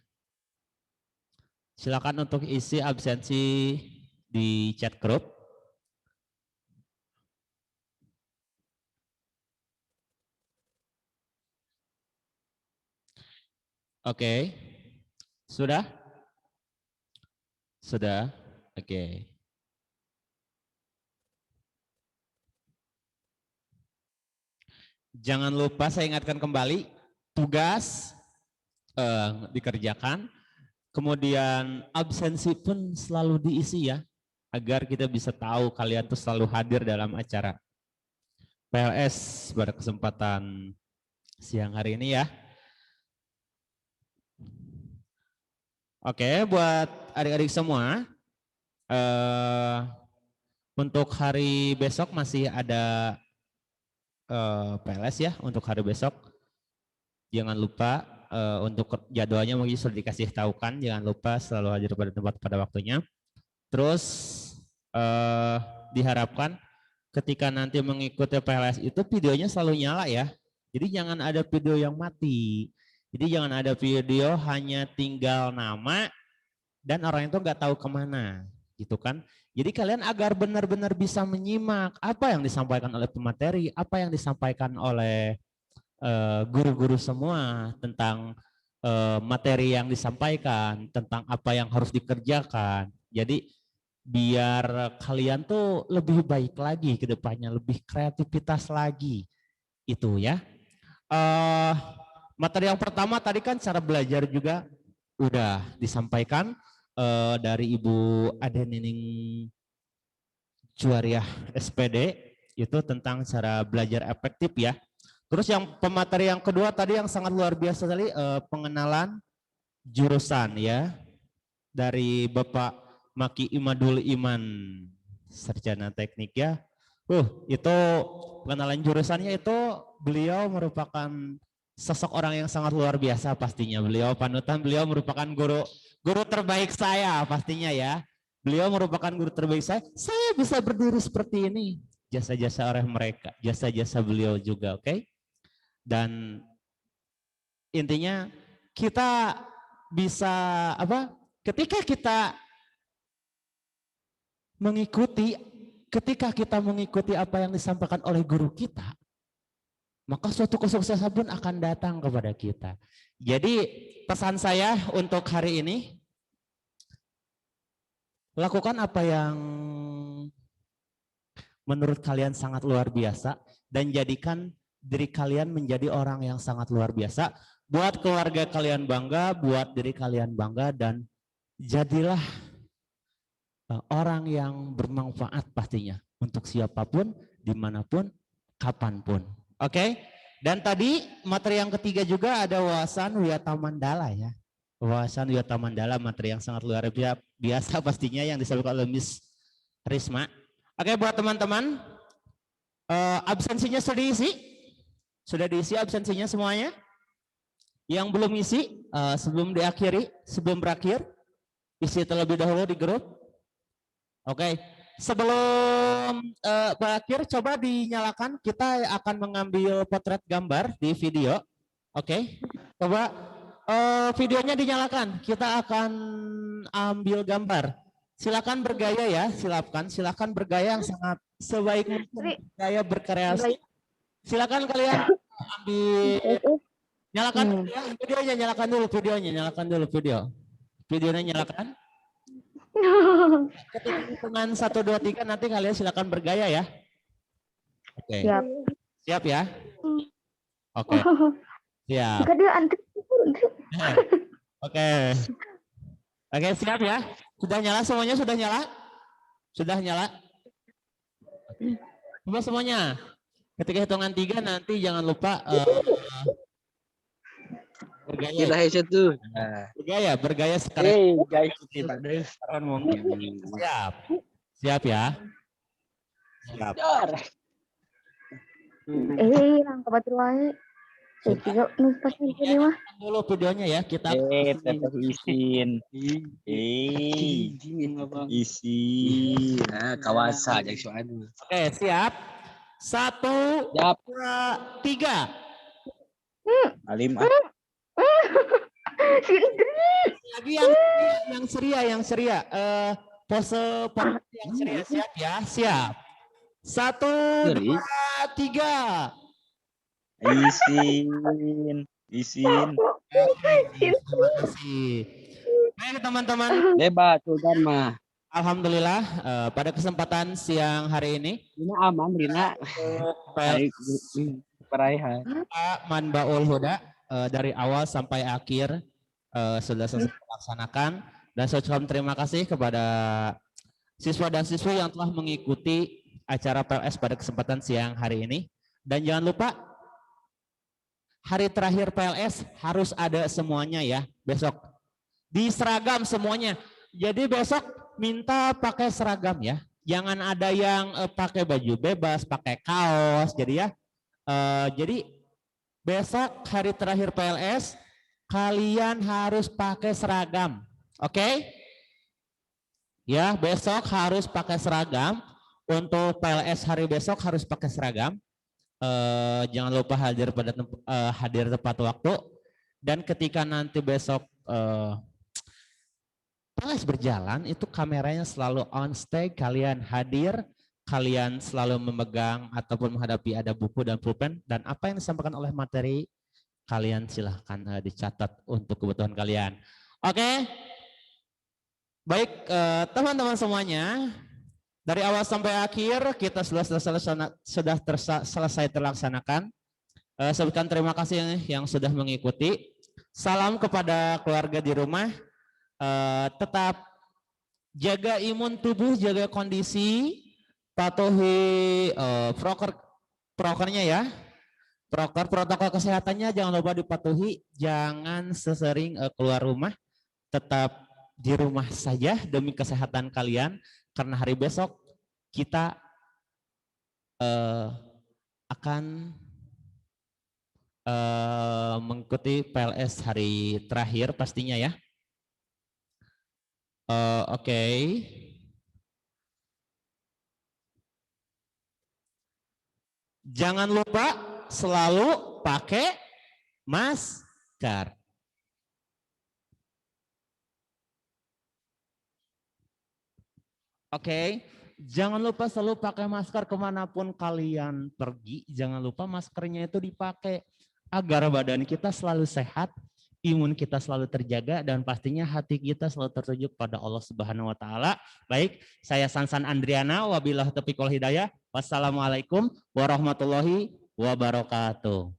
[SPEAKER 9] Silakan untuk isi absensi di chat group. Oke, sudah? Sudah? Oke. Jangan lupa saya ingatkan kembali, tugas dikerjakan, kemudian absensi pun selalu diisi ya, agar kita bisa tahu kalian tuh selalu hadir dalam acara PLS pada kesempatan siang hari ini ya. Oke, buat adik-adik semua, untuk hari besok masih ada PLS ya untuk hari besok. Jangan lupa untuk jadwalnya mungkin sudah dikasih tahu kan. Jangan lupa selalu hadir pada tempat pada waktunya. Terus diharapkan ketika nanti mengikuti PLS itu videonya selalu nyala ya. Jadi jangan ada video yang mati. Jadi jangan ada video hanya tinggal nama dan orang itu nggak tahu kemana gitu kan. Jadi kalian agar benar-benar bisa menyimak apa yang disampaikan oleh pemateri, apa yang disampaikan oleh guru-guru semua tentang materi yang disampaikan, tentang apa yang harus dikerjakan. Jadi biar kalian tuh lebih baik lagi ke depannya, lebih kreativitas lagi itu ya. Materi yang pertama tadi kan cara belajar juga udah disampaikan dari Ibu Adenining Juariah SPD itu tentang cara belajar efektif ya. Terus yang pemateri yang kedua tadi yang sangat luar biasa tadi pengenalan jurusan ya dari Bapak Maki Imadul Iman sarjana teknik ya. Itu pengenalan jurusannya itu beliau merupakan sosok orang yang sangat luar biasa pastinya. Beliau panutan, beliau merupakan guru terbaik saya pastinya ya. Beliau merupakan guru terbaik saya. Saya bisa berdiri seperti ini. Jasa-jasa oleh mereka, jasa-jasa beliau juga, oke? Dan intinya kita bisa apa? Ketika kita mengikuti apa yang disampaikan oleh guru kita, maka suatu kesuksesan pun akan datang kepada kita. Jadi pesan saya untuk hari ini, lakukan apa yang menurut kalian sangat luar biasa dan jadikan diri kalian menjadi orang yang sangat luar biasa. buat keluarga kalian bangga, buat diri kalian bangga, dan jadilah orang yang bermanfaat pastinya untuk siapapun, dimanapun, kapanpun. Oke? Dan tadi materi yang ketiga juga ada wawasan Wiyata Mandala ya. Wawasan Wiyata Mandala, materi yang sangat luar biasa pastinya yang disampaikan oleh Miss Risma. Oke, buat teman-teman, absensinya sudah diisi? Sudah diisi absensinya semuanya? Yang belum isi, sebelum berakhir, isi terlebih dahulu di grup. Oke, sebelum berakhir coba dinyalakan, kita akan mengambil potret gambar di video. Oke, coba videonya dinyalakan, kita akan ambil gambar. Silakan bergaya ya, silakan bergaya yang sangat sebaik mungkin, gaya berkreasi. Silakan kalian ambil, nyalakan ya, videonya, nyalakan dulu videonya nyalakan. Ketika hitungan 1, 2, 3 nanti kalian silakan bergaya ya. Oke. Siap ya? Oke. Siap. Oke. Oke, siap ya? Sudah nyala semuanya? Sudah nyala? Sudah nyala? Coba semuanya. Ketika hitungan 3 nanti jangan lupa bergaya. Bergaya sekarang. Mungkin. Siap. Siap ya? Siap. Dulu videonya ya, kita
[SPEAKER 11] izin. Nah, kawasan yang soalnya.
[SPEAKER 9] Oke, siap. 1, 2, 3.
[SPEAKER 11] Alim.
[SPEAKER 9] Lagi yang ceria. Pose yang ceria, siap ya, siap. 1, 2, 3.
[SPEAKER 11] Izin.
[SPEAKER 9] Terima kasih. Baik teman-teman.
[SPEAKER 11] Bebas Sultan mah.
[SPEAKER 9] Alhamdulillah pada kesempatan siang hari ini.
[SPEAKER 11] Ini aman Rina. Peraihan.
[SPEAKER 8] Pak Manbaul Huda dari awal sampai akhir sudah selesai dilaksanakan, dan saya ucapkan terima kasih kepada siswa dan siswi yang telah mengikuti acara PLS pada kesempatan siang hari ini. Dan jangan lupa hari terakhir PLS harus ada semuanya ya besok. Di seragam semuanya. Jadi besok minta pakai seragam ya. Jangan ada yang pakai baju bebas, pakai kaos. Jadi ya. Jadi besok hari terakhir PLS kalian harus pakai seragam. Oke? Ya, besok harus pakai seragam. Untuk PLS hari besok harus pakai seragam. Jangan lupa hadir tepat waktu, dan ketika nanti besok PLS berjalan itu kameranya selalu on stay, kalian hadir, kalian selalu memegang ataupun menghadapi ada buku dan pulpen, dan apa yang disampaikan oleh materi kalian silahkan dicatat untuk kebutuhan kalian. Oke, baik teman-teman semuanya. Dari awal sampai akhir kita sudah selesai terlaksanakan. Sebutkan terima kasih yang sudah mengikuti. Salam kepada keluarga di rumah. Tetap jaga imun tubuh, jaga kondisi, patuhi prokernya ya. Protokol kesehatannya jangan lupa dipatuhi. Jangan sesering keluar rumah. Tetap di rumah saja demi kesehatan kalian. Karena hari besok kita akan mengikuti PLS hari terakhir pastinya ya. Oke. Jangan lupa selalu pakai masker. Oke, jangan lupa selalu pakai masker kemanapun kalian pergi. Jangan lupa maskernya itu dipakai agar badan kita selalu sehat, imun kita selalu terjaga, dan pastinya hati kita selalu tertuju pada Allah Subhanahu Wa Taala. Baik, saya Sansan Andriana, wabillahi taufiq wal hidayah. Wassalamualaikum warahmatullahi wabarakatuh.